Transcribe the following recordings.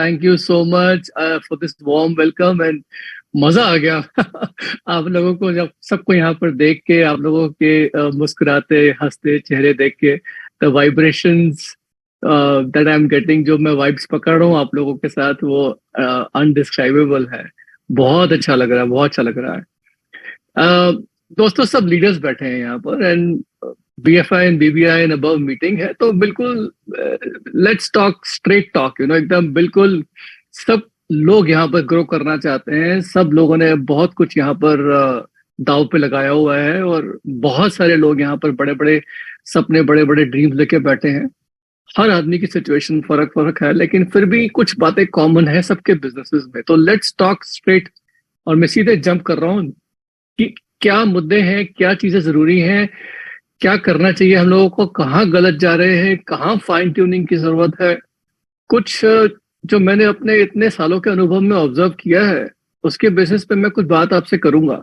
Thank you so much for this warm welcome and मजा आ गया आप लोगों को जब सबको यहाँ पर देख के आप लोगों के मुस्कुराते हंसते चेहरे देख के the vibrations that I am getting, जो मैं वाइब्स पकड़ रहा हूँ आप लोगों के साथ, वो अनडिस्क्राइबेबल है। बहुत अच्छा लग रहा है, बहुत अच्छा लग रहा है। दोस्तों, सब लीडर्स बैठे हैं यहाँ पर and BFI and BBI and above meeting है, तो बिल्कुल लेट्स टॉक स्ट्रेट टॉक, एकदम बिल्कुल। सब लोग यहाँ पर ग्रो करना चाहते हैं, सब लोगों ने बहुत कुछ यहाँ पर दांव पे लगाया हुआ है, और बहुत सारे लोग यहाँ पर बड़े बड़े सपने, बड़े बड़े ड्रीम्स लेके बैठे हैं। हर आदमी की सिचुएशन फर्क फर्क है, लेकिन फिर भी कुछ बातें कॉमन है सबके बिजनेसेस में। तो लेट्स टॉक स्ट्रेट, और मैं सीधे जंप कर रहा हूँ कि क्या मुद्दे हैं, क्या चीजें जरूरी हैं, क्या करना चाहिए हम लोगों को, कहाँ गलत जा रहे हैं, कहाँ फाइन ट्यूनिंग की जरूरत है। कुछ जो मैंने अपने इतने सालों के अनुभव में ऑब्जर्व किया है, उसके बेसिस पे मैं कुछ बात आपसे करूंगा।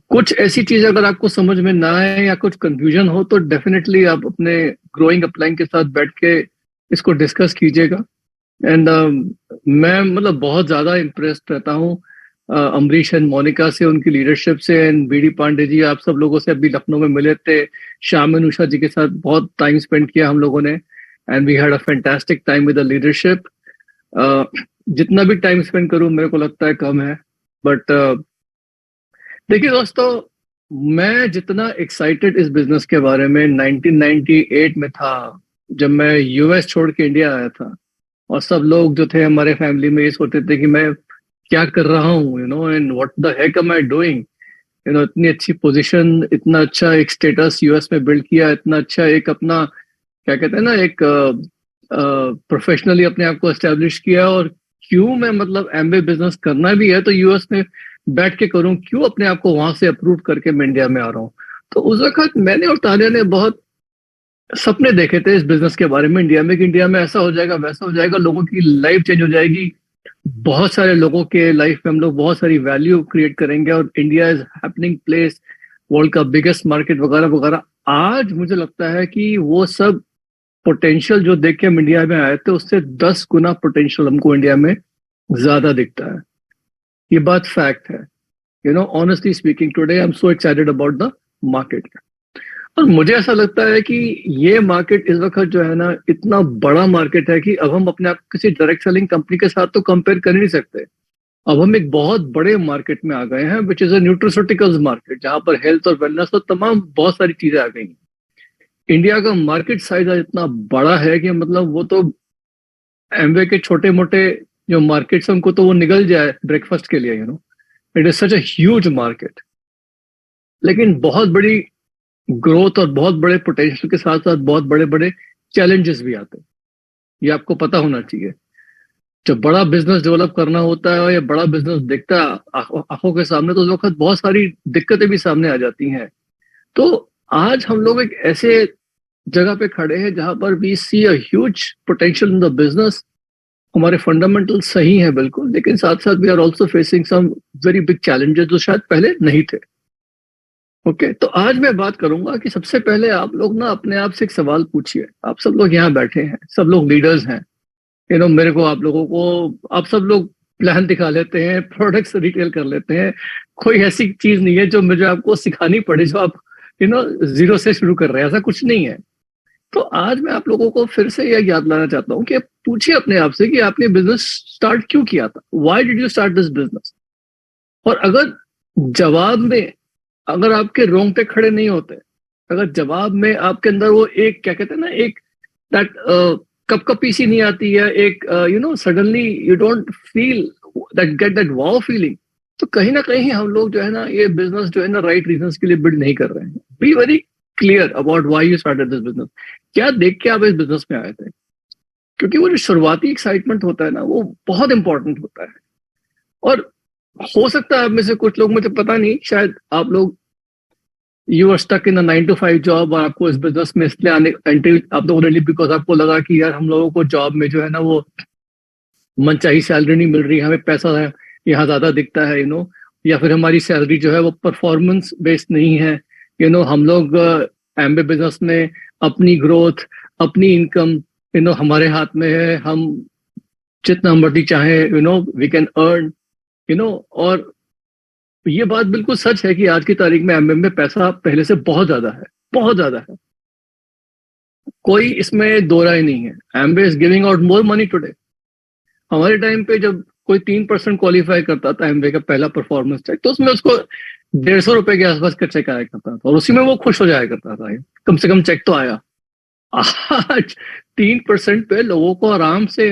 कुछ ऐसी चीज अगर आपको समझ में ना आए या कुछ कंफ्यूजन हो, तो डेफिनेटली आप अपने ग्रोइंग अपलाइन के साथ बैठ के इसको डिस्कस कीजिएगा। एंड मैं मतलब बहुत ज्यादा इम्प्रेस्ड रहता हूँ अमरीश एंड मोनिका से, उनकी लीडरशिप से। एंड बीडी पांडे जी, आप सब लोगों से अभी लखनऊ में मिले थे, श्याम एंड उषा जी के साथ बहुत टाइम स्पेंड किया हम लोगों ने, and we had a fantastic time with the leadership. जितना भी टाइम स्पेंड करूं मेरे को लगता है कम है, बट देखिए दोस्तों, मैं जितना एक्साइटेड इस बिजनेस के बारे में 1998 में था, जब मैं यूएस छोड़ के इंडिया आया था, और सब लोग जो थे हमारे फैमिली में ये सोचते थे कि मैं क्या कर रहा हूँ, and what the heck am I doing. इतनी अच्छी पोजीशन, इतना अच्छा एक स्टेटस यूएस में बिल्ड किया, इतना अच्छा एक अपना क्या कहते हैं ना, एक प्रोफेशनली अपने आप को एस्टेब्लिश किया। और क्यों मैं मतलब एमबीए बिजनेस करना भी है तो यूएस में बैठ के करूं, क्यों अपने आप को वहां से अप्रूव करके मैं इंडिया में आ रहा हूँ। तो उस वक्त मैंने और तानिया ने बहुत सपने देखे थे इस बिजनेस के बारे में, इंडिया में, कि इंडिया में ऐसा हो जाएगा, वैसा हो जाएगा, लोगों की लाइफ चेंज हो जाएगी, बहुत सारे लोगों के लाइफ में हम लोग बहुत सारी वैल्यू क्रिएट करेंगे, और India is happening place, world का बिगेस्ट मार्केट वगैरह वगैरह। आज मुझे लगता है कि वो सब पोटेंशियल जो देख के हम इंडिया में आए थे, उससे 10 गुना पोटेंशियल हमको इंडिया में ज्यादा दिखता है। ये बात फैक्ट है। Honestly speaking, today I am so excited about the market. और मुझे ऐसा लगता है कि ये मार्केट इस वक्त जो है ना, इतना बड़ा मार्केट है कि अब हम अपने आप किसी डायरेक्ट सेलिंग कंपनी के साथ तो कंपेयर कर ही नहीं सकते। अब हम एक बहुत बड़े मार्केट में आ गए हैं, विच इज अ न्यूट्रोस्यूटिकल्स मार्केट, जहां पर हेल्थ और वेलनेस और तमाम बहुत सारी चीजें आ गई हैं। इंडिया का मार्केट साइज आज इतना बड़ा है कि मतलब वो तो एमवे के छोटे मोटे जो मार्केट्स हैं उनको तो वो निगल जाए ब्रेकफास्ट के लिए। It is such a huge market, लेकिन बहुत बड़ी ग्रोथ और बहुत बड़े पोटेंशियल के साथ साथ बहुत बड़े बड़े चैलेंजेस भी आते हैं। ये आपको पता होना चाहिए। जब बड़ा बिजनेस डेवलप करना होता है, या बड़ा बिजनेस दिखता है आंखों के सामने, तो उस वक्त बहुत सारी दिक्कतें भी सामने आ जाती हैं। तो आज हम लोग एक ऐसे जगह पे खड़े हैं जहां पर we see a huge potential in the business. हमारे फंडामेंटल सही है बिल्कुल, लेकिन साथ साथ we are also facing some very big challenges जो शायद पहले नहीं थे। ओके, तो आज मैं बात करूंगा कि सबसे पहले आप लोग ना अपने आप से एक सवाल पूछिए। आप सब लोग यहाँ बैठे हैं, सब लोग लीडर्स हैं। मेरे को, आप लोगों को, आप सब लोग प्लान दिखा लेते हैं, प्रोडक्ट्स रिटेल कर लेते हैं। कोई ऐसी चीज नहीं है जो मुझे आपको सिखानी पड़े, जो आप जीरो से शुरू कर रहे हैं, ऐसा कुछ नहीं है। तो आज मैं आप लोगों को फिर से यह याद लाना चाहता हूँ कि पूछिए अपने आप से कि आपने बिजनेस स्टार्ट क्यों किया था, why did you start this business. और अगर जवाब में, अगर आपके रोंगटे खड़े नहीं होते, अगर जवाब में आपके अंदर वो एक क्या कहते हैं ना, एक दैट कपकपी सी नहीं आती है, एक suddenly you don't feel that, get that wow feeling, तो कहीं ना कहीं हम लोग जो है ना, ये बिजनेस जो है ना, राइट रीजंस के लिए बिल्ड नहीं कर रहे हैं। Be very clear about why you started this business. क्या देख के आप इस बिजनेस में आए थे? क्योंकि वो जो शुरुआती एक्साइटमेंट होता है ना, वो बहुत इंपॉर्टेंट होता है। और हो सकता है आप में से कुछ लोग, मुझे पता नहीं, शायद आप लोग you are stuck in 9 to 5 job, और आपको इस बिजनेस में इसलिए आने, आप लोग ऑलरेडी, बिकॉज आपको लगा कि यार हम लोगों को जॉब में जो है ना, वो मनचाही सैलरी नहीं मिल रही, हमें पैसा है यहाँ ज्यादा दिखता है, या फिर हमारी सैलरी जो है वो परफॉर्मेंस बेस्ड नहीं है। हम लोग एमबे बिजनेस में अपनी ग्रोथ, अपनी इनकम हमारे हाथ में है। हम जितना मर्जी चाहे, वी कैन अर्न, और ये बात बिल्कुल सच है कि आज की तारीख में एमबीए में पैसा पहले से बहुत ज्यादा है, बहुत ज्यादा है। कोई इसमें दो राय नहीं है। MBA is giving out more money today. हमारे टाइम पे जब कोई 3% क्वालिफाई करता था एमबीए का पहला परफॉर्मेंस चेक, तो उसमें उसको 150 रुपए के आसपास का चेक आया करता था, और उसी में वो खुश हो जाया करता था, कम से कम चेक तो आया। आज 3% पे लोगों को आराम से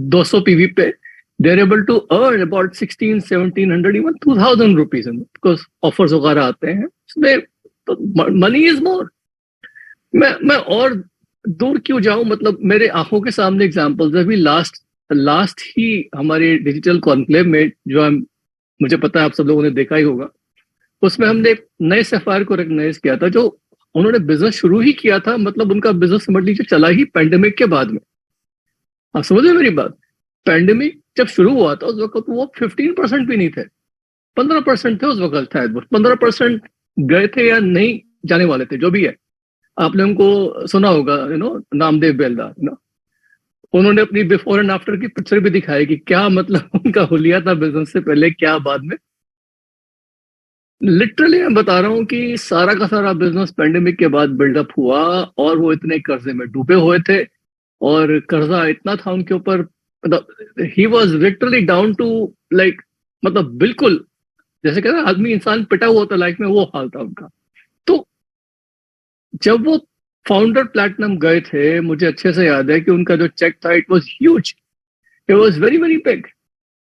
200 पीवी पे they're able to earn about 1600-1700 even 2000 rupees, because offers वगैरह आते हैं इसमें, तो मनी इज मोर। मैं और दूर क्यों जाऊं, मतलब मेरे आंखों के सामने एग्जांपल्स। अभी लास्ट ही हमारे डिजिटल कॉन्क्लेव में, जो मुझे पता है आप सब लोगों ने देखा ही होगा, उसमें हमने एक नए सफायर को रिकॉग्नाइज किया था, जो उन्होंने बिजनेस शुरू ही किया था, मतलब उनका बिजनेस समझ लीजिए चला ही पैंडेमिक के बाद में। आप समझे मेरी बात? पैंडेमिक जब शुरू हुआ था उस वक्त वो 15% भी नहीं थे, 15% थे उस वक्त, शायद वो 15% गए थे या नहीं जाने वाले थे, जो भी है। आपने उनको सुना होगा, नामदेव बेलदार, उन्होंने अपनी बिफोर एंड आफ्टर की पिक्चर भी दिखाई कि क्या मतलब उनका हुलिया था बिजनेस से पहले, क्या बाद में। लिटरली मैं बता रहा हूँ कि सारा का सारा बिजनेस पैंडेमिक के बाद बिल्डअप हुआ, और वो इतने कर्जे में डूबे हुए थे, और कर्जा इतना था उनके ऊपर, मतलब he was literally down to like, मतलब बिल्कुल जैसे कहते हैं आदमी इंसान पिटा हुआ होता लाइफ में, वो हाल था उनका। तो जब वो फाउंडर प्लैटिनम गए थे, मुझे अच्छे से याद है कि उनका जो चेक था, it was huge, it was very very big.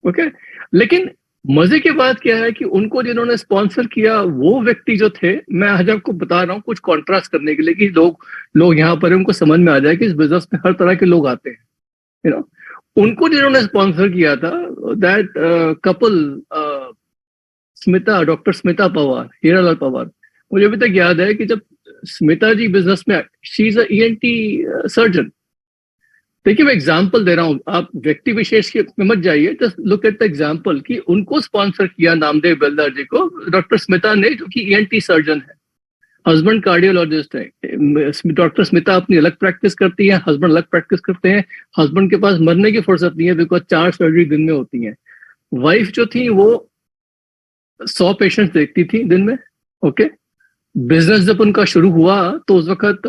Okay, लेकिन मजे की बात क्या है कि उनको जिन्होंने स्पॉन्सर किया वो व्यक्ति जो थे, मैं आज आपको बता रहा हूँ कुछ कॉन्ट्रास्ट करने के लिए कि लोग यहाँ पर उनको समझ में आ जाए कि इस बिजनेस में हर तरह के लोग आते हैं, उनको जिन्होंने स्पॉन्सर किया था, that couple, Smita, doctor Smita Pawar, Hiralal Pawar. मुझे अभी तक याद है कि जब स्मिता जी बिजनेस में, शी इज ईएनटी सर्जन। देखिए मैं एग्जांपल दे रहा हूं, आप व्यक्ति विशेष के में मत जाइए, just look at the example कि उनको स्पॉन्सर किया नामदेव बेलदार जी को डॉक्टर स्मिता ने, जो कि ईएनटी सर्जन है, हस्बैंड कार्डियोलॉजिस्ट है। डॉक्टर स्मिता अपनी अलग प्रैक्टिस करती है, हस्बैंड अलग प्रैक्टिस करते हैं। हस्बैंड के पास मरने की फुर्सत नहीं है, बिकॉज 4 सर्जरी दिन में होती हैं। वाइफ जो थी वो 100 पेशेंट्स देखती थी दिन में। ओके, बिजनेस जब उनका शुरू हुआ तो उस वक्त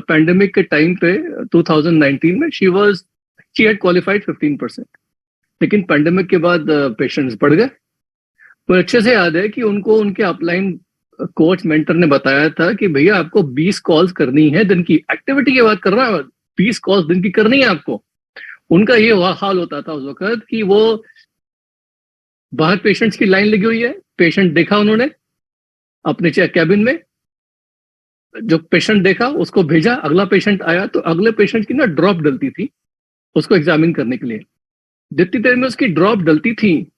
पैंडेमिक के टाइम पे 2019 में शी हैड क्वालिफाइड 15%, लेकिन पैंडेमिक के बाद पेशेंट्स बढ़ गए। तो अच्छे से याद है कि उनको उनके अपलाइन कोच मेंटर ने बताया था कि भैया आपको 20 कॉल्स करनी है दिन की, एक्टिविटी की बात कर रहा है, 20 कॉल्स दिन की करनी है आपको। उनका ये हाल होता था उस वक्त कि वो बाहर पेशेंट्स की लाइन लगी हुई है, पेशेंट देखा उन्होंने अपने कैबिन में, जो पेशेंट देखा उसको भेजा, अगला पेशेंट आया तो अगले पेशेंट की ना ड्रॉप डलती थी उसको एग्जामिन करने के लिए। जितनी देर में उसकी ड्रॉप डलती थी,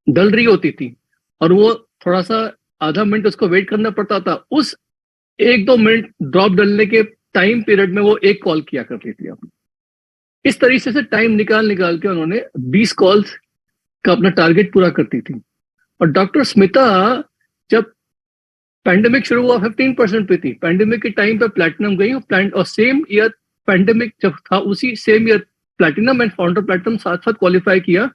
डल रही होती थी, और वो थोड़ा सा आधा मिनट उसको वेट करना पड़ता था, उस 1-2 मिनट ड्रॉप डलने के टाइम पीरियड में वो एक कॉल किया करती थी अपनी। इस तरीके से टाइम निकाल के उन्होंने 20 कॉल्स का अपना टारगेट पूरा करती थी। और डॉक्टर स्मिता जब पैंडेमिक शुरू हुआ 15% पे थी, पैंडेमिक के टाइम पे प्लैटिनम गई, और सेम ईयर पैंडेमिक जब था उसी same year platinum and founder platinum साथ साथ क्वालिफाई किया।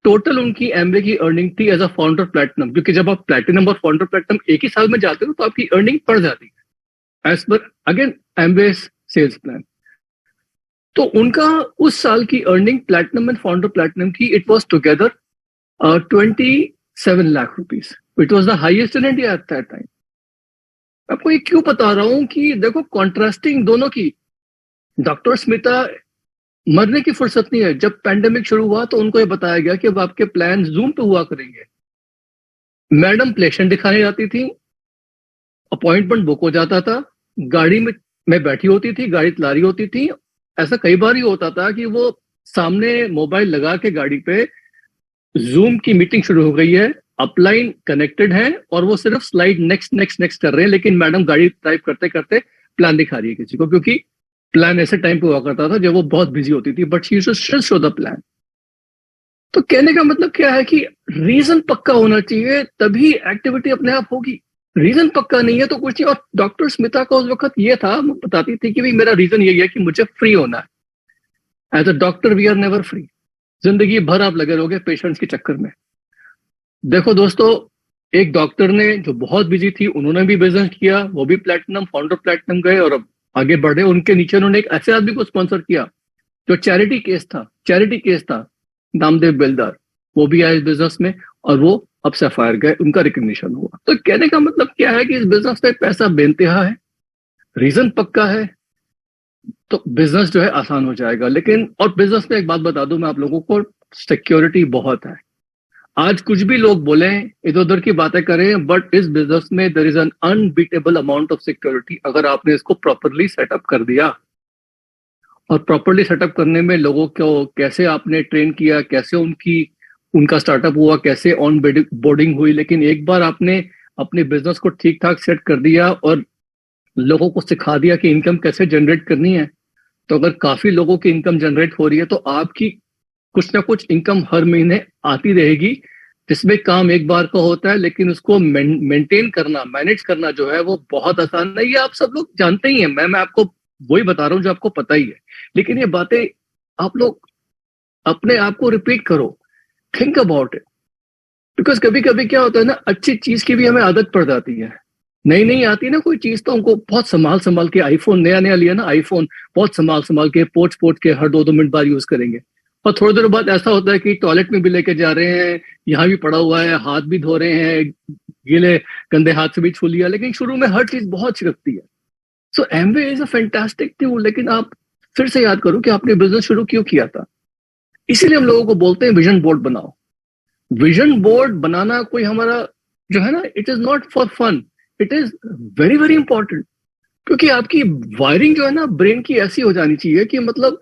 टोटल उनकी एमबीए की अर्निंग थी एज अ फाउंडर प्लैटिनम, क्योंकि जब आप प्लैटिनम और फाउंडर प्लैटिनम एक ही साल में जाते हो तो आपकी अर्निंग बढ़ जाती है as per again MBA sales plan. तो उनका उस साल की earning platinum and founder platinum की, it was together 27 lakh rupees. It was the highest in India at that time. आपको ये क्यों बता रहा हूं कि देखो कॉन्ट्रास्टिंग दोनों की। डॉक्टर स्मिता मरने की फुर्सत नहीं है, जब पैंडेमिक शुरू हुआ तो उनको ये बताया गया कि अब आपके प्लान जूम पे हुआ करेंगे। मैडम पेशेंट दिखाने जाती थी, अपॉइंटमेंट बुक हो जाता था, गाड़ी में बैठी होती थी, गाड़ी चला रही होती थी। ऐसा कई बार ही होता था कि वो सामने मोबाइल लगा के गाड़ी पे जूम की मीटिंग शुरू हो गई है, अपलाइन कनेक्टेड है, और वो सिर्फ स्लाइड नेक्स्ट नेक्स्ट नेक्स्ट कर रहे हैं, लेकिन मैडम गाड़ी टाइप करते करते प्लान दिखा रही है किसी को, क्योंकि प्लान ऐसे टाइम पे हुआ करता था जब वो बहुत बिजी होती थी, but she should show the plan. तो कहने का मतलब क्या है कि रीजन पक्का होना चाहिए, तभी एक्टिविटी अपने आप होगी। रीजन पक्का नहीं है तो कुछ नहीं। और डॉक्टर स्मिता का उस वक्त ये था, बताती थी कि भाई मेरा रीजन यही है कि मुझे फ्री होना है। As a doctor we are never free. जिंदगी भर आप लगे रहोगे पेशेंट्स के चक्कर में। देखो दोस्तों, एक डॉक्टर ने जो बहुत बिजी थी, उन्होंने भी बिजनेस किया, वो भी प्लेटिनम, फाउंडर प्लेटिनम गए और अब आगे बढ़े। उनके नीचे उन्होंने एक ऐसे आदमी को स्पॉन्सर किया जो चैरिटी केस था, नामदेव बेलदार। वो भी आए इस बिजनेस में और वो अब सफायर गए, उनका रिकग्निशन हुआ। तो कहने का मतलब क्या है कि इस बिजनेस में पैसा बेनतेहा है, रीजन पक्का है, तो बिजनेस जो है आसान हो जाएगा। लेकिन और बिजनेस में एक बात बता दूं मैं आप लोगों को, सिक्योरिटी बहुत है। आज कुछ भी लोग बोले, इधर उधर की बातें करें, बट इस बिजनेस में there is an unbeatable amount of security अगर आपने इसको प्रॉपरली सेटअप कर दिया। और प्रॉपरली सेटअप करने में लोगों को कैसे आपने ट्रेन किया, कैसे उनका स्टार्टअप हुआ, कैसे ऑन बोर्डिंग हुई। लेकिन एक बार आपने अपने बिजनेस को ठीक ठाक सेट कर दिया और लोगों को सिखा दिया कि इनकम कैसे जनरेट करनी है, तो अगर काफी लोगों की इनकम जनरेट हो रही है तो आपकी कुछ ना कुछ इनकम हर महीने आती रहेगी। जिसमें काम एक बार का होता है, लेकिन उसको मेंटेन करना, मैनेज करना जो है वो बहुत आसान नहीं है। आप सब लोग जानते ही हैं, मैं आपको वही बता रहा हूँ जो आपको पता ही है। लेकिन ये बातें आप लोग अपने आप को रिपीट करो, थिंक अबाउट इट। बिकॉज कभी कभी क्या होता है ना, अच्छी चीज की भी हमें आदत पड़ जाती है। नई नई आती है ना कोई चीज, तो हमको बहुत संभाल संभाल के, आईफोन नया नया लिया ना, आईफोन बहुत संभाल संभाल के, पोच पोच के हर 2-2 मिनट बाद यूज करेंगे। और थोड़ी देर बाद ऐसा होता है कि टॉयलेट में भी लेके जा रहे हैं, यहाँ भी पड़ा हुआ है, हाथ भी धो रहे हैं, गीले गंदे हाथ से भी छू लिया। लेकिन शुरू में हर चीज बहुत अच्छी लगती है। So Amway is a fantastic tool. लेकिन आप फिर से याद करो कि आपने बिजनेस शुरू क्यों किया था। इसीलिए हम लोगों को बोलते हैं विजन बोर्ड बनाओ। विजन बोर्ड बनाना कोई हमारा जो है ना, it is not for fun, it is very very important. क्योंकि आपकी वायरिंग जो है ना ब्रेन की ऐसी हो जानी चाहिए कि मतलब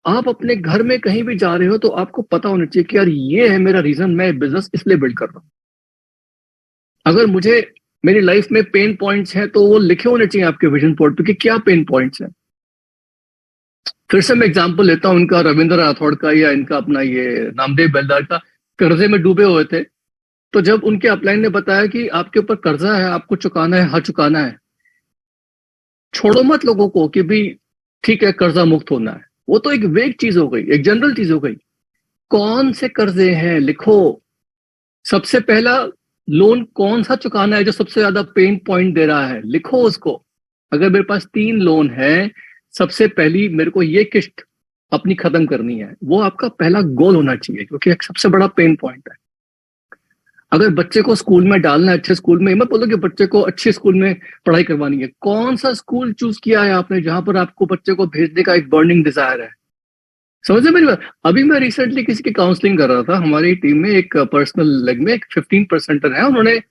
आप अपने घर में कहीं भी जा रहे हो तो आपको पता होना चाहिए कि यार ये है मेरा रीजन, मैं बिजनेस इसलिए बिल्ड कर रहा हूं। अगर मुझे मेरी लाइफ में पेन पॉइंट्स हैं तो वो लिखे होने चाहिए आपके विजन बोर्ड पे कि क्या पेन पॉइंट्स हैं। फिर से मैं एग्जांपल लेता हूं इनका, रविंद्र राठौड़ का, या इनका अपना ये नामदेव बेलदार का। कर्जे में डूबे हुए थे, तो जब उनके अपलाइन ने बताया कि आपके ऊपर कर्जा है, आपको चुकाना है, हाँ चुकाना है, छोड़ो मत लोगों को कि भी ठीक है कर्जा मुक्त होना है। वो तो एक वेग चीज हो गई, एक जनरल चीज हो गई। कौन से कर्जे हैं लिखो। सबसे पहला लोन कौन सा चुकाना है जो सबसे ज्यादा पेन पॉइंट दे रहा है, लिखो उसको। अगर मेरे पास 3 लोन है, सबसे पहली मेरे को ये किस्त अपनी खत्म करनी है, वो आपका पहला गोल होना चाहिए, क्योंकि एक सबसे बड़ा पेन पॉइंट है। अगर बच्चे को स्कूल में डालना है, अच्छे स्कूल में, मत बोलो कि बच्चे को अच्छे स्कूल में पढ़ाई करवानी है। कौन सा स्कूल चूज किया है आपने जहां पर आपको बच्चे को भेजने का एक बर्निंग डिजायर है। समझे मेरी बात। अभी मैं रिसेंटली किसी की काउंसलिंग कर रहा था, हमारी टीम में एक पर्सनल लेग में एक 15% है, उन्होंने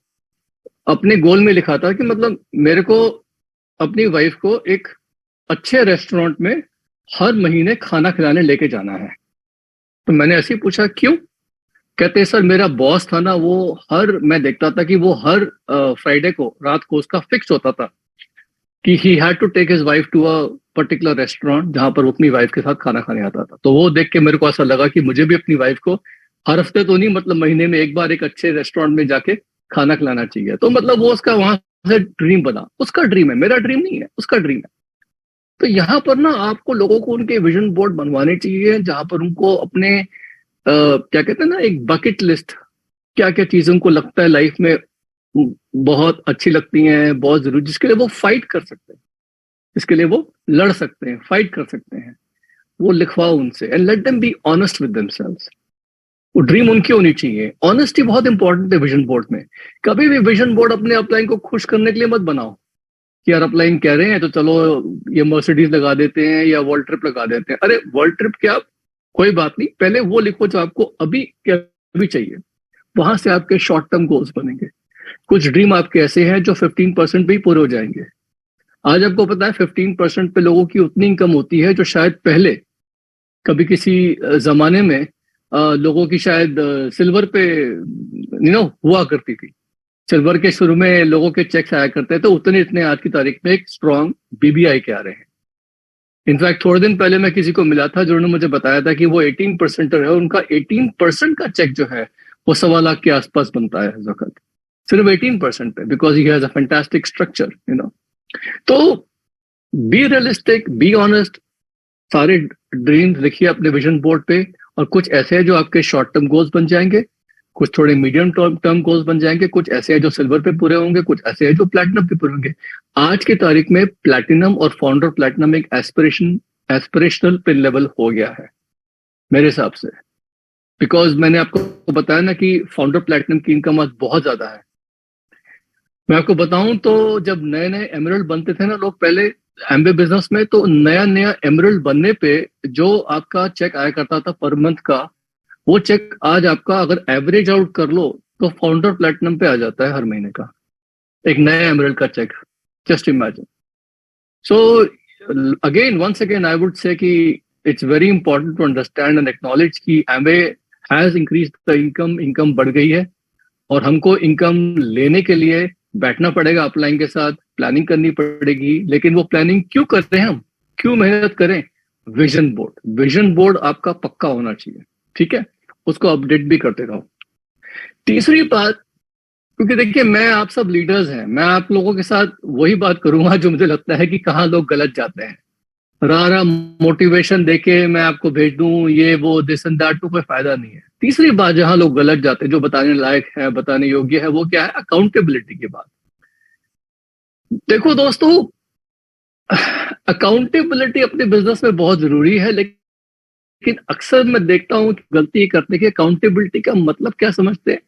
अपने गोल में लिखा था कि मतलब मेरे को अपनी वाइफ को एक अच्छे रेस्टोरेंट में हर महीने खाना खिलाने लेके जाना है। तो मैंने ऐसे ही पूछा क्यों। कहते हैं सर मेरा बॉस था ना, वो मैं देखता था कि वो हर फ्राइडे को रात को उसका फिक्स होता था कि he had to take his wife to a particular restaurant जहां पर वो अपनी वाइफ के साथ खाना खाने आता था। तो वो देख के मेरे को ऐसा लगा कि मुझे भी अपनी वाइफ को हर हफ्ते तो नहीं, मतलब महीने में एक बार एक अच्छे रेस्टोरेंट में जाके खाना खिलाना चाहिए। तो मतलब वो उसका वहां से ड्रीम बना, उसका ड्रीम है, मेरा ड्रीम नहीं है, उसका ड्रीम है। तो यहाँ पर ना आपको लोगों को उनके विजन बोर्ड बनवाने चाहिए, जहां पर उनको अपने क्या कहते हैं ना, एक बकेट लिस्ट, क्या क्या चीजें उनको लगता है लाइफ में बहुत अच्छी लगती हैं, बहुत जरूरी, जिसके लिए वो फाइट कर सकते हैं, जिसके लिए वो लड़ सकते हैं, फाइट कर सकते हैं, वो लिखवाओ उनसे। And let them be honest with themselves. वो ड्रीम उनकी होनी चाहिए। ऑनेस्टी बहुत इंपॉर्टेंट है विजन बोर्ड में। कभी भी विजन बोर्ड अपने अपलाइन को खुश करने के लिए मत बनाओ कि यार अपलाइन कह रहे हैं तो चलो ये मर्सिडीज लगा देते हैं या वर्ल्ड ट्रिप लगा देते हैं। अरे वर्ल्ड ट्रिप क्या, कोई बात नहीं, पहले वो लिखो जो आपको अभी क्या अभी चाहिए, वहां से आपके शॉर्ट टर्म गोल्स बनेंगे। कुछ ड्रीम आपके ऐसे हैं जो 15% पे ही पूरे हो जाएंगे। आज आपको पता है 15% पे लोगों की उतनी इनकम होती है जो शायद पहले कभी किसी जमाने में लोगों की शायद सिल्वर पे हुआ करती थी। सिल्वर के शुरू में लोगों के चेक्स आया करते हैं, तो उतने इतने आज की तारीख में एक स्ट्रॉन्ग बीबीआई के आ रहे हैं। इनफैक्ट थोड़े दिन पहले मैं किसी को मिला था जिन्होंने मुझे बताया था कि वो 18% है, उनका 18% का चेक जो है वो 1.25 लाख के आसपास बनता है इस वक्त, सिर्फ 18% पे, because he has a fantastic structure. तो बी रियलिस्टिक, बी ऑनेस्ट, सारे ड्रीम्स लिखिए अपने विजन बोर्ड पे, और कुछ ऐसे हैं जो आपके शॉर्ट टर्म गोल्स बन जाएंगे, कुछ थोड़े मीडियम टर्म गोल्स बन जाएंगे, कुछ ऐसे हैं जो सिल्वर पे पूरे होंगे, कुछ ऐसे हैं जो प्लैटिनम पे पूरे होंगे। आज की तारीख में प्लैटिनम और फाउंडर प्लैटिनम एक एस्पिरेशनल पिन लेवल हो गया है मेरे हिसाब से। बिकॉज मैंने आपको बताया ना कि फाउंडर प्लैटिनम की इनकम आज बहुत ज्यादा है। मैं आपको बताऊं तो जब नए नए एमरल्ड बनते थे ना लोग पहले एमबे बिजनेस में, तो नया नया एमरल्ड बनने पे जो आपका चेक आया करता था पर मंथ का, वो चेक आज आपका अगर एवरेज आउट कर लो तो फाउंडर प्लेटिनम पे आ जाता है हर महीने का एक नया एमरल्ड का check. Just imagine. So again once again I would say कि it's very important to understand and acknowledge कि Amway has increase the income, income बढ़ गई है, और हमको इनकम लेने के लिए बैठना पड़ेगा अपलाइन के साथ, प्लानिंग करनी पड़ेगी। लेकिन वो प्लानिंग क्यों करते हैं हम, क्यों मेहनत करें? विजन बोर्ड, विजन बोर्ड आपका पक्का होना चाहिए, ठीक है? उसको अपडेट भी करते रहो। तीसरी बात, क्योंकि देखिए मैं आप सब लीडर्स हैं, मैं आप लोगों के साथ वही बात करूंगा जो मुझे लगता है कि कहाँ लोग गलत जाते हैं। रहा मोटिवेशन देके मैं आपको भेज दूं ये वो दिस एंड दैट, तो कोई फायदा नहीं है। तीसरी बात जहां लोग गलत जाते हैं, जो बताने लायक है, बताने योग्य है, वो क्या है? अकाउंटेबिलिटी की बात। देखो दोस्तों, अकाउंटेबिलिटी अपने बिजनेस में बहुत जरूरी है, लेकिन अक्सर मैं देखता हूं कि गलती करते कि अकाउंटेबिलिटी का मतलब क्या समझते हैं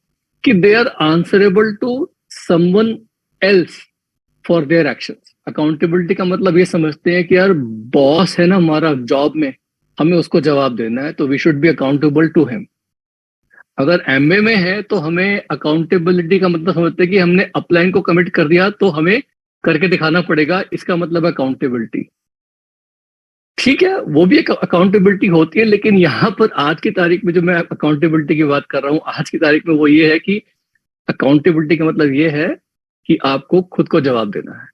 कि they are answerable to someone else for their actions. Accountability का मतलब ये समझते हैं कि यार बॉस है ना हमारा जॉब में, हमें उसको जवाब देना है, तो we should be accountable to him. अगर एमए में है तो हमें अकाउंटेबिलिटी का मतलब समझते हैं कि हमने अपलाइन को कमिट कर दिया तो हमें करके दिखाना पड़ेगा, इसका मतलब अकाउंटेबिलिटी। ठीक है, वो भी एक अकाउंटेबिलिटी होती है, लेकिन यहाँ पर आज की तारीख में जो मैं अकाउंटेबिलिटी की बात कर रहा हूँ आज की तारीख में, वो ये है कि अकाउंटेबिलिटी का मतलब ये है कि आपको खुद को जवाब देना है।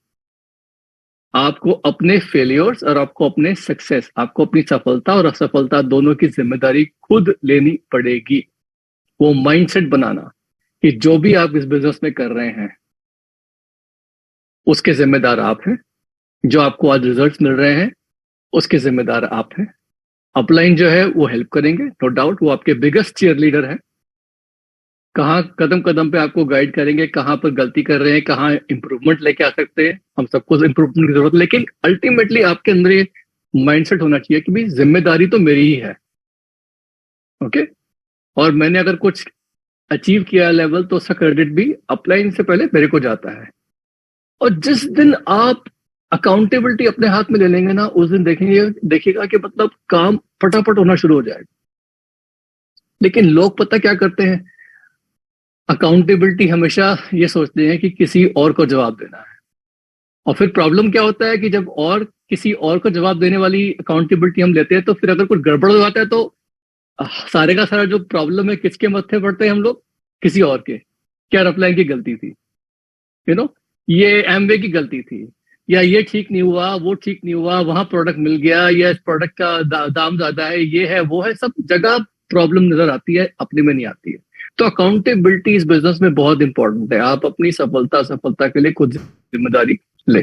आपको अपने फेलियर्स और आपको अपने सक्सेस, आपको अपनी सफलता और असफलता दोनों की जिम्मेदारी खुद लेनी पड़ेगी। वो माइंडसेट बनाना कि जो भी आप इस बिजनेस में कर रहे हैं उसके जिम्मेदार आप हैं, जो आपको आज रिजल्ट्स मिल रहे हैं उसके जिम्मेदार आप हैं। अपलाइन जो है वो हेल्प करेंगे, नो डाउट, वो आपके बिगेस्ट चीयर लीडर है। कहाँ कदम कदम पे आपको गाइड करेंगे, कहाँ पर गलती कर रहे हैं, कहाँ इंप्रूवमेंट लेके आ सकते हैं। हम सबको इंप्रूवमेंट की जरूरत है, लेकिन अल्टीमेटली आपके अंदर ये माइंडसेट होना चाहिए कि भाई जिम्मेदारी तो मेरी ही है, ओके? और मैंने अगर कुछ अचीव किया लेवल तो उसका क्रेडिट भी अपलाइन से पहले मेरे को जाता है। और जिस दिन आप अकाउंटेबिलिटी अपने हाथ में ले लेंगे ना, उस दिन देखिएगा कि मतलब काम फटाफट होना शुरू हो जाएगा। लेकिन लोग पता क्या करते हैं, अकाउंटेबिलिटी हमेशा ये सोचते हैं कि किसी और को जवाब देना है। और फिर प्रॉब्लम क्या होता है कि जब और किसी और को जवाब देने वाली अकाउंटेबिलिटी हम लेते हैं, तो फिर अगर कुछ गड़बड़ हो जाता है तो सारे का सारा जो प्रॉब्लम है किसके मत्थे पड़ते हैं हम लोग? किसी और के। क्या अपलाइन की गलती थी, यू नो, ये एमवे की गलती थी, या ये ठीक नहीं हुआ, वो ठीक नहीं हुआ, वहां प्रोडक्ट मिल गया, या इस प्रोडक्ट का दाम ज्यादा है, ये है वो है, सब जगह प्रॉब्लम नजर आती है, अपने में नहीं आती है। तो अकाउंटेबिलिटी इस बिजनेस में बहुत इंपॉर्टेंट है। आप अपनी सफलता के लिए खुद जिम्मेदारी ले।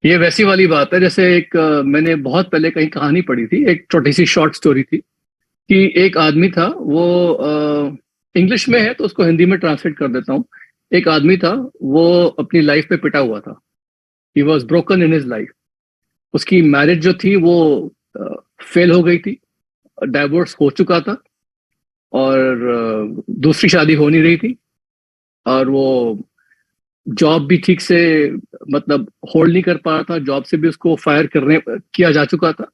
ये वैसी वाली बात है जैसे एक मैंने बहुत पहले कहीं कहानी पढ़ी थी, एक छोटी सी शॉर्ट स्टोरी थी कि एक आदमी था, वो इंग्लिश में है तो उसको हिंदी में ट्रांसलेट कर देता हूँ। एक आदमी था, वो अपनी लाइफ पे पिटा हुआ था। He was broken in his life. उसकी मैरिज जो थी वो फेल हो गई थी, डाइवोर्स हो चुका था, और दूसरी शादी हो नहीं रही थी, और वो जॉब भी ठीक से मतलब होल्ड नहीं कर पा रहा था, जॉब से भी उसको फायर करने किया जा चुका था।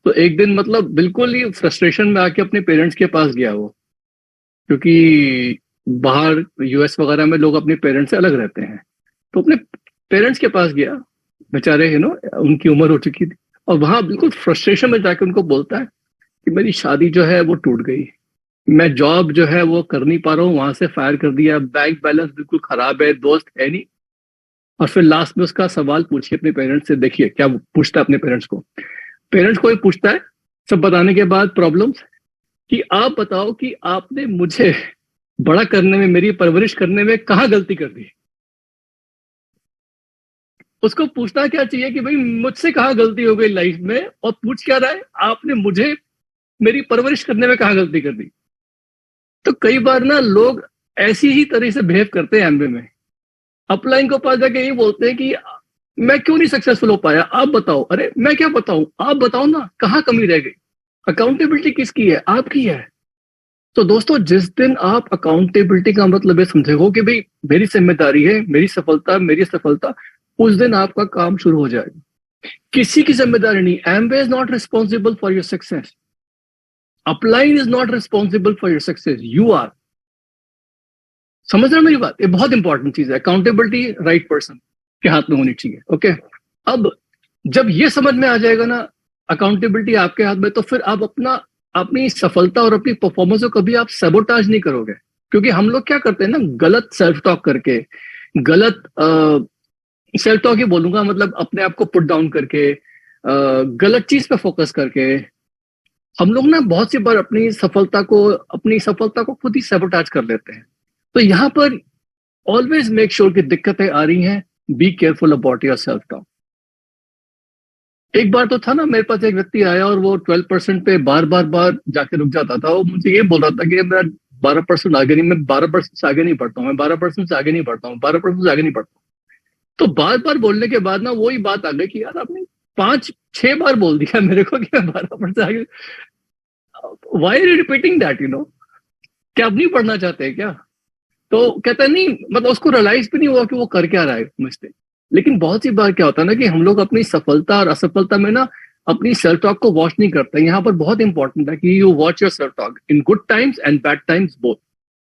तो एक दिन मतलब बिल्कुल ही फ्रस्ट्रेशन में आके अपने पेरेंट्स के पास गया वो, क्योंकि बाहर यूएस वगैरह में लोग अपने पेरेंट्स से अलग रहते हैं। तो अपने पेरेंट्स के पास गया, बेचारे उनकी उम्र हो चुकी थी, और वहां बिल्कुल फ्रस्ट्रेशन में जाके उनको बोलता है कि मेरी शादी जो है वो टूट गई, मैं जॉब जो है वो कर नहीं पा रहा हूँ, वहां से फायर कर दिया, बैंक बैलेंस बिल्कुल खराब है, दोस्त है नहीं। और फिर लास्ट में उसका सवाल पूछिए अपने पेरेंट्स से, देखिए क्या पूछता है अपने पेरेंट्स को ही पूछता है, सब बताने के बाद प्रॉब्लम्स, कि आप बताओ कि आपने मुझे बड़ा करने में, मेरी परवरिश करने में कहाँ गलती कर दी। उसको पूछना क्या चाहिए कि भाई मुझसे कहाँ गलती हो गई लाइफ में, और पूछ क्या रहा है, आपने मुझे मेरी परवरिश करने में कहाँ गलती कर दी। तो कई बार ना लोग ऐसी ही तरह से बिहेव करते हैं एमबीए में। अपलाइन को पास जाके यही बोलते हैं कि मैं क्यों नहीं सक्सेसफुल हो पाया, आप बताओ। अरे मैं क्या बताऊं, आप बताओ ना कहाँ कमी रह गई। अकाउंटेबिलिटी किसकी है, आपकी है। तो दोस्तों जिस दिन आप अकाउंटेबिलिटी का मतलब ये समझेगो कि भाई मेरी जिम्मेदारी है, मेरी सफलता, उस दिन आपका काम शुरू हो जाएगा। किसी की जिम्मेदारी नहीं। MBA is not responsible for your success, upline is not responsible for your success, you are. समझ रहे हो मेरी बात? ये बहुत इंपॉर्टेंट चीज है। अकाउंटेबिलिटी राइट पर्सन के हाथ में होनी चाहिए। ओके, अब जब ये समझ में आ जाएगा ना अकाउंटेबिलिटी आपके हाथ में, तो फिर आप अपनी सफलता और अपनी परफॉर्मेंस को कभी आप सबोटाज नहीं करोगे। क्योंकि हम लोग क्या करते हैं ना, गलत सेल्फ टॉक करके, गलत सेल्फ टॉक ही बोलूंगा, मतलब अपने आप को पुट डाउन करके, गलत चीज पे फोकस करके हम लोग ना बहुत सी बार अपनी सफलता को खुद ही सबोटाज कर लेते हैं। तो यहाँ पर ऑलवेज मेक श्योर कि दिक्कतें आ रही हैं, be careful about your self talk. एक बार तो था ना, मेरे पास एक व्यक्ति आया और वो 12% पे बार जाके रुक जाता था। वो मुझे ये बोल रहा था कि मेरा 12% आगे नहीं, मैं 12% से आगे नहीं बढ़ता हूँ, मैं 12% से आगे नहीं बढ़ता हूँ, 12% से आगे नहीं बढ़ता हूँ। तो बार बोलने के बाद ना वही बात आ गई कि यार आपने 5-6 बार बोल दिया मेरे को कि मैं 12% से आगे। Why are you repeating that, क्या आप नहीं पढ़ना चाहते क्या? तो कहता नहीं, मतलब उसको रियलाइज भी नहीं हुआ कि वो कर क्या रहा है मिस्टेक। लेकिन बहुत सी बार क्या होता है ना कि हम लोग अपनी सफलता और असफलता में ना अपनी सेल्फ टॉक को वॉच नहीं करते। यहाँ पर बहुत इंपॉर्टेंट है कि you watch your self talk in good times and bad times both.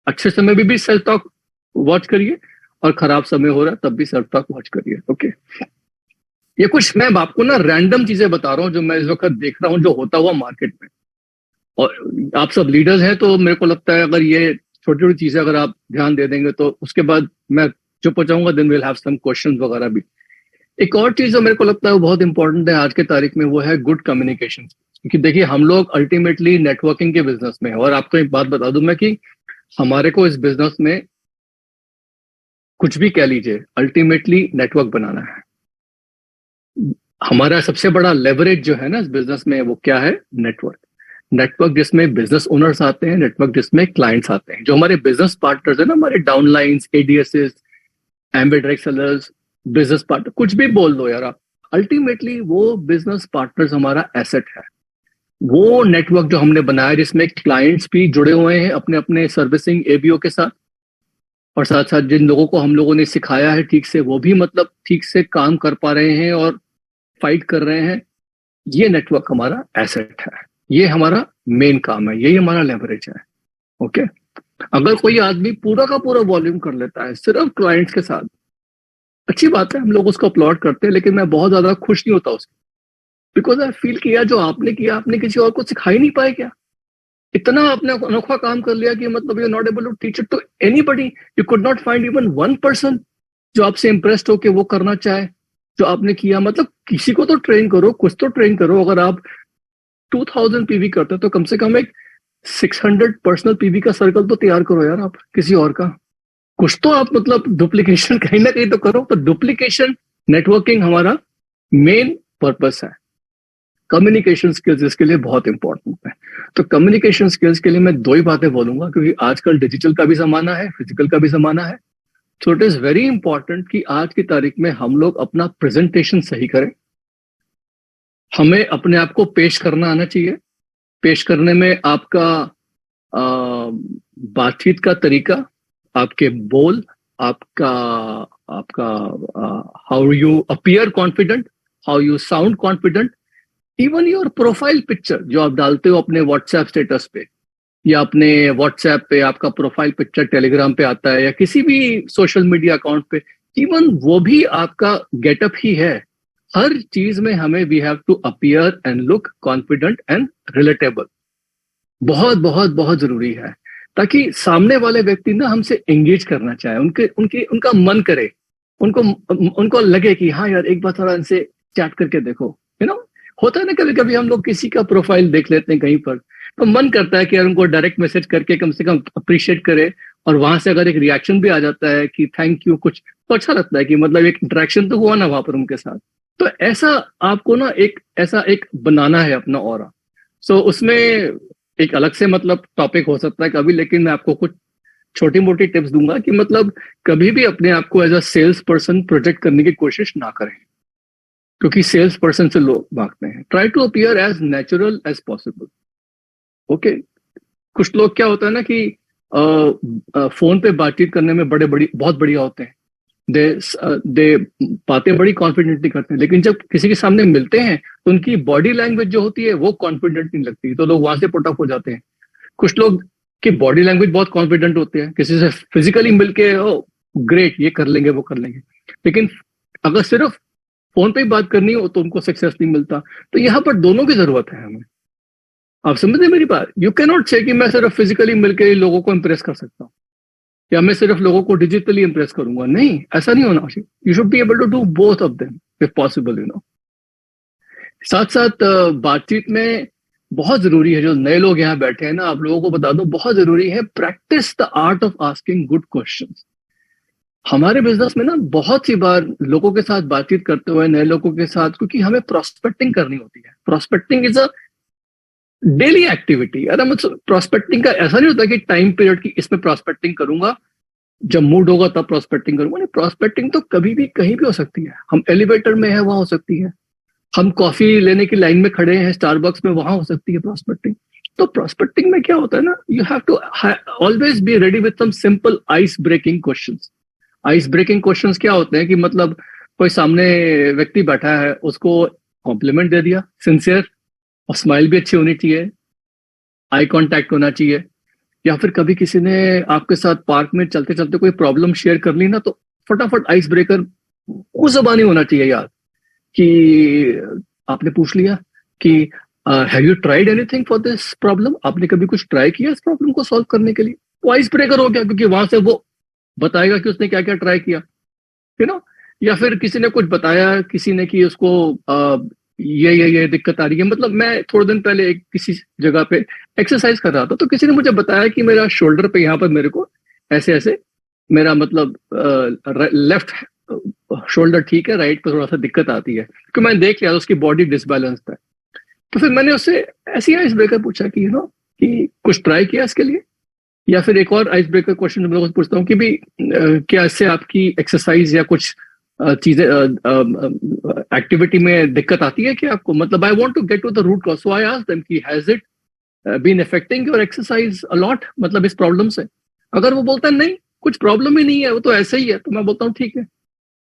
अच्छे समय में भी सेल्फ टॉक वॉच करिए, और खराब समय हो रहा है तब भी सेल्फ टॉक वॉच करिए। ओके, ये कुछ मैं आपको ना रैंडम चीजें बता रहा हूँ जो मैं इस वक्त देख रहा हूँ जो होता हुआ मार्केट में। और आप सब लीडर्स हैं तो मेरे को लगता है अगर ये छोटी छोटी चीजें अगर आप ध्यान दे देंगे तो उसके बाद मैं चुप हो जाऊंगा, then will have some questions वगैरह भी। एक और चीज जो मेरे को लगता है वो बहुत इंपॉर्टेंट है आज के तारीख में, वो है गुड कम्युनिकेशन। क्योंकि देखिए हम लोग अल्टीमेटली नेटवर्किंग के बिजनेस में है, और आपको एक बात बता दूं मैं कि हमारे को इस बिजनेस में कुछ भी कह लीजिए, अल्टीमेटली नेटवर्क बनाना है। हमारा सबसे बड़ा लेवरेज जो है ना इस बिजनेस में, वो क्या है? नेटवर्क जिसमें बिजनेस ओनर्स आते हैं, नेटवर्क जिसमें क्लाइंट्स आते हैं, जो हमारे बिजनेस पार्टनर्स है ना, हमारे डाउनलाइंस, एडीएसएस, एम्बेड डायरेक्ट सेलर्स, बिजनेस पार्टनर, कुछ भी बोल दो यार आप, अल्टीमेटली वो बिजनेस पार्टनर्स हमारा एसेट है। वो नेटवर्क जो हमने बनाया जिसमें क्लाइंट्स भी जुड़े हुए हैं अपने अपने सर्विसिंग एबीओ के साथ, और साथ साथ जिन लोगों को हम लोगों ने सिखाया है ठीक से, वो भी मतलब ठीक से काम कर पा रहे हैं और फाइट कर रहे हैं। ये नेटवर्क हमारा एसेट है, ये हमारा मेन काम है, यही हमारा लेवरेज है। ओके, अगर कोई आदमी पूरा का पूरा वॉल्यूम कर लेता है सिर्फ क्लाइंट्स के साथ, अच्छी बात है, हम लोग उसको अपलॉड करते हैं, लेकिन मैं बहुत ज्यादा खुश नहीं होता उसको। बिकॉज आई फील किया जो आपने किया, आपने किसी और को सिखा ही नहीं पाए क्या? इतना आपने अनोखा काम कर लिया कि मतलब you not able to teach it to anybody. You could not find even one person जो आपसे इंप्रेस्ड हो के वो करना चाहे जो आपने किया। मतलब किसी को तो ट्रेन करो, कुछ तो ट्रेन करो। अगर आप 2000 पीवी करते हो तो कम से कम एक 600 पर्सनल पीवी का सर्कल तो तैयार करो यार आप, किसी और का। कुछ तो आप मतलब डुप्लीकेशन कहीं ना कहीं तो करो। तो डुप्लीकेशन नेटवर्किंग हमारा मेन पर्पस है। कम्युनिकेशन स्किल्स इसके लिए बहुत इंपॉर्टेंट है। तो कम्युनिकेशन स्किल्स के लिए मैं दो ही बातें बोलूंगा, क्योंकि आजकल डिजिटल का भी जमाना है, फिजिकल का भी जमाना है। So it is very important कि आज की तारीख में हम लोग अपना प्रेजेंटेशन सही करें। हमें अपने आप को पेश करना आना चाहिए। पेश करने में आपका बातचीत का तरीका, आपके बोल, आपका आपका how you appear confident, how you sound confident, even your profile picture जो आप डालते हो अपने व्हाट्सएप स्टेटस पे, या अपने व्हाट्सएप पे आपका प्रोफाइल पिक्चर टेलीग्राम पे आता है, या किसी भी सोशल मीडिया अकाउंट पे, इवन वो भी आपका गेटअप ही है। हर चीज में हमें we have to appear and look confident and relatable. बहुत बहुत बहुत जरूरी है, ताकि सामने वाले व्यक्ति ना हमसे एंगेज करना चाहे, उनका मन करे, उनको लगे कि हाँ यार एक बार थोड़ा इनसे चैट करके देखो। होता है ना कभी कभी हम लोग किसी का प्रोफाइल देख लेते हैं कहीं पर, तो मन करता है कि यार उनको डायरेक्ट मैसेज करके कम से कम अप्रिशिएट करे, और वहां से अगर एक रिएक्शन भी आ जाता है कि थैंक यू कुछ, तो अच्छा लगता है कि मतलब एक इंटरेक्शन तो हुआ ना वहां पर उनके साथ। तो ऐसा आपको ना एक ऐसा एक बनाना है अपना ऑरा। सो उसमें एक अलग से मतलब टॉपिक हो सकता है कभी, लेकिन मैं आपको कुछ छोटी मोटी टिप्स दूंगा कि मतलब कभी भी अपने आप को as a sales person project करने की कोशिश ना करें, क्योंकि सेल्स पर्सन से लोग भागते हैं। Try to appear as natural as possible. Okay. कुछ लोग क्या होता है ना कि फोन पे बातचीत करने में बड़े बड़ी बहुत बढ़िया होते हैं, दे दे बातें बड़ी कॉन्फिडेंटली करते हैं, लेकिन जब किसी के सामने मिलते हैं तो उनकी बॉडी लैंग्वेज जो होती है वो कॉन्फिडेंट नहीं लगती, तो लोग वहां से पुट ऑफ हो जाते हैं। कुछ लोग की बॉडी लैंग्वेज बहुत कॉन्फिडेंट होते हैं, किसी से फिजिकली मिलके ओ ग्रेट ये कर लेंगे वो कर लेंगे, लेकिन अगर सिर्फ फोन पे ही बात करनी हो तो उनको सक्सेस नहीं मिलता। तो यहाँ पर दोनों की जरूरत है हमें। आप समझते मेरी बात? यू कैन नॉट से कि मैं सिर्फ फिजिकली मिलकर ही लोगों को इंप्रेस कर सकता हूँ, या मैं सिर्फ लोगों को डिजिटली इंप्रेस करूंगा। नहीं, ऐसा नहीं होना चाहिए। You should be able to do both of them if possible, you know. साथ साथ बातचीत में बहुत जरूरी है, जो नए लोग यहाँ बैठे हैं ना, आप लोगों को बता दो, बहुत जरूरी है practice the art of asking good questions. हमारे बिजनेस में ना बहुत सी बार लोगों के साथ बातचीत करते हुए, नए लोगों के साथ, क्योंकि हमें प्रोस्पेक्टिंग करनी होती है। Prospecting is a daily activity. अरे मतलब प्रोस्पेक्टिंग का ऐसा नहीं होता कि टाइम पीरियड की इसमें प्रोस्पेक्टिंग करूंगा, जब मूड होगा तब प्रोस्पेक्टिंग करूंगा। नहीं, प्रोस्पेक्टिंग तो कभी भी कहीं भी हो सकती है। हम एलिवेटर में है वहां हो सकती है, हम कॉफी लेने की लाइन में खड़े हैं स्टारबक्स में, वहां हो सकती है प्रोस्पेक्टिंग। तो प्रोस्पेक्टिंग में क्या होता है ना, you have to always be ready with some simple ice breaking questions. Ice breaking questions क्या होते हैं कि मतलब कोई सामने व्यक्ति बैठा है, उसको कॉम्प्लीमेंट दे दिया सिंसियर, और स्माइल भी अच्छी होनी चाहिए, आई कांटेक्ट होना चाहिए। या फिर कभी किसी ने आपके साथ पार्क में चलते चलते कोई प्रॉब्लम शेयर कर ली ना, तो फटाफट आइस ब्रेकर उस जबानी होना चाहिए यार, कि आपने पूछ लिया कि have you tried anything for this problem, आपने कभी कुछ ट्राई किया इस प्रॉब्लम को सॉल्व करने के लिए। वो आइस ब्रेकर हो गया, क्योंकि वहां से वो बताएगा कि उसने क्या क्या ट्राई किया, यू नो। या फिर किसी ने कुछ बताया, किसी ने कि उसको ये दिक्कत आ रही है। मतलब मैं थोड़े दिन पहले एक किसी जगह पे एक्सरसाइज कर रहा था, तो किसी ने मुझे बताया कि मेरा शोल्डर पे यहाँ पर मेरे को ऐसे ऐसे, मेरा मतलब लेफ्ट शोल्डर ठीक है, राइट पे थोड़ा सा दिक्कत आती है, क्योंकि मैंने देख लिया उसकी बॉडी डिसबैलेंस है। तो फिर मैंने उससे ऐसी आइस ब्रेकर पूछा कि यू नो कि कुछ ट्राई किया इसके लिए। या फिर एक और आइस ब्रेकर क्वेश्चन मैं लोगों से पूछता हूँ कि भी क्या इससे आपकी एक्सरसाइज या कुछ चीजें एक्टिविटी में दिक्कत आती है कि आपको, मतलब I want to get to the root cause, so I asked them कि has it been affecting your exercise a lot, मतलब इस प्रॉब्लम से। अगर वो बोलता है नहीं कुछ प्रॉब्लम ही नहीं है, वो तो ऐसे ही है, तो मैं बोलता हूँ ठीक है।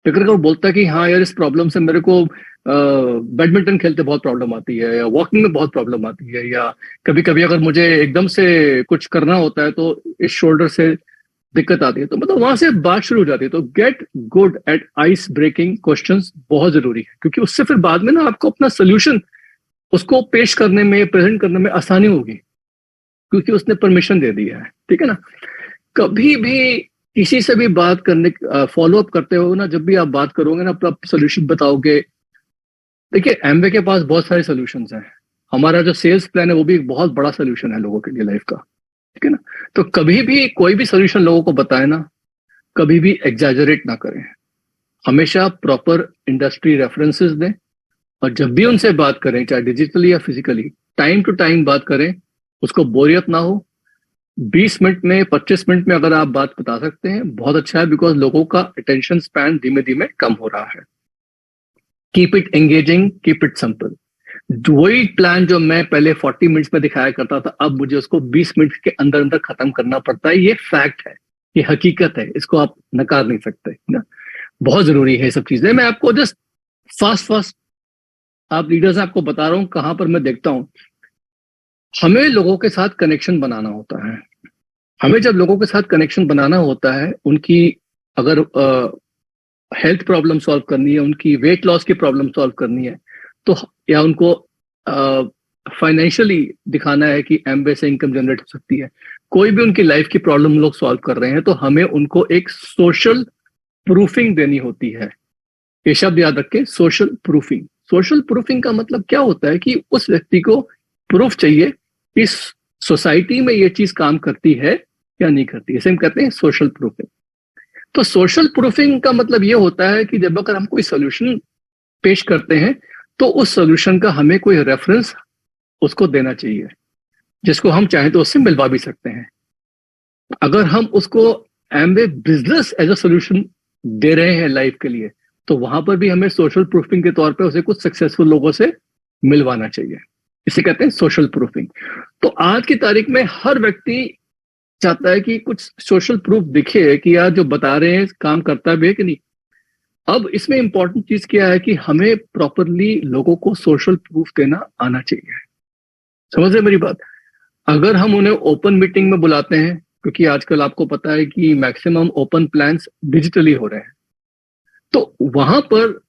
लेकिन अगर वो बोलता है कि हाँ यार इस प्रॉब्लम से मेरे को बैडमिंटन खेलते बहुत प्रॉब्लम आती है, या वॉकिंग में बहुत प्रॉब्लम आती है, या कभी कभी अगर मुझे एकदम से कुछ करना होता है तो इस शोल्डर से दिक्कत आती है, तो मतलब वहां से बात शुरू हो जाती है। तो get good at ice breaking questions बहुत जरूरी है, क्योंकि उससे फिर बाद में ना आपको अपना सोल्यूशन उसको पेश करने में, प्रेजेंट करने में आसानी होगी, क्योंकि उसने परमिशन दे दिया है। ठीक है ना। कभी भी किसी से भी बात करने, फॉलो अप करते हो ना, जब भी आप बात करोगे ना, अपना सोल्यूशन बताओगे। देखिए एमवे के पास बहुत सारे सोल्यूशंस हैं, हमारा जो सेल्स प्लान है वो भी एक बहुत बड़ा सोल्यूशन है लोगों के लिए लाइफ का। ठीक है ना। तो कभी भी कोई भी सोल्यूशन लोगों को बताए ना, कभी भी एग्जैजरेट ना करें, हमेशा प्रॉपर इंडस्ट्री रेफरेंसेस दें, और जब भी उनसे बात करें, चाहे डिजिटली या फिजिकली, टाइम टू टाइम बात करें, उसको बोरियत ना हो। 20 मिनट में, 25 मिनट में अगर आप बात बता सकते हैं बहुत अच्छा है, बिकॉज लोगों का अटेंशन स्पैन धीमे धीमे कम हो रहा है। Keep it engaging, keep it simple. वही प्लान जो मैं पहले 40 मिनट्स में दिखाया करता था, अब मुझे उसको 20 मिनट के अंदर अंदर खत्म करना पड़ता है। ये फैक्ट है, ये हकीकत है, इसको आप नकार नहीं सकते ना। बहुत जरूरी है ये सब चीजें। मैं आपको जस्ट फास्ट फास्ट, आप लीडर्स, आपको बता रहा हूं कहां पर मैं देखता हूं। हमें लोगों के साथ कनेक्शन बनाना होता है। हमें जब लोगों के साथ कनेक्शन बनाना होता है, उनकी अगर हेल्थ प्रॉब्लम सॉल्व करनी है, उनकी वेट लॉस की प्रॉब्लम सॉल्व करनी है, तो या उनको फाइनेंशियली दिखाना है कि एमवे से इनकम जनरेट हो सकती है, कोई भी उनकी लाइफ की प्रॉब्लम लोग सॉल्व कर रहे हैं, तो हमें उनको एक सोशल प्रूफिंग देनी होती है। ये शब्द याद रखें, सोशल प्रूफिंग। सोशल प्रूफिंग का मतलब क्या होता है कि उस व्यक्ति को प्रूफ चाहिए कि सोसाइटी में ये चीज काम करती है, या नहीं करती। इसे हम कहते हैं सोशल प्रूफिंग। तो सोशल प्रूफिंग का मतलब ये होता है कि जब अगर हम कोई सोल्यूशन पेश करते हैं तो उस सोल्यूशन का हमें कोई रेफरेंस उसको देना चाहिए, जिसको हम चाहें तो उससे मिलवा भी सकते हैं। अगर हम उसको Amway business as a solution दे रहे हैं लाइफ के लिए, तो वहां पर भी हमें सोशल प्रूफिंग के तौर पे उसे कुछ सक्सेसफुल लोगों से मिलवाना चाहिए। इसे कहते हैं सोशल प्रूफिंग। तो आज की तारीख में हर व्यक्ति चाहता है कि कुछ सोशल प्रूफ दिखे कि यार जो बता रहे हैं काम करता भी है कि नहीं। अब इसमें इंपॉर्टेंट चीज क्या है कि हमें प्रॉपरली लोगों को सोशल प्रूफ देना आना चाहिए। समझ रहे मेरी बात? अगर हम उन्हें ओपन मीटिंग में बुलाते हैं, क्योंकि आजकल आपको पता है कि मैक्सिमम ओपन प्लान्स डिजिटली हो रहे हैं, तो वहां पर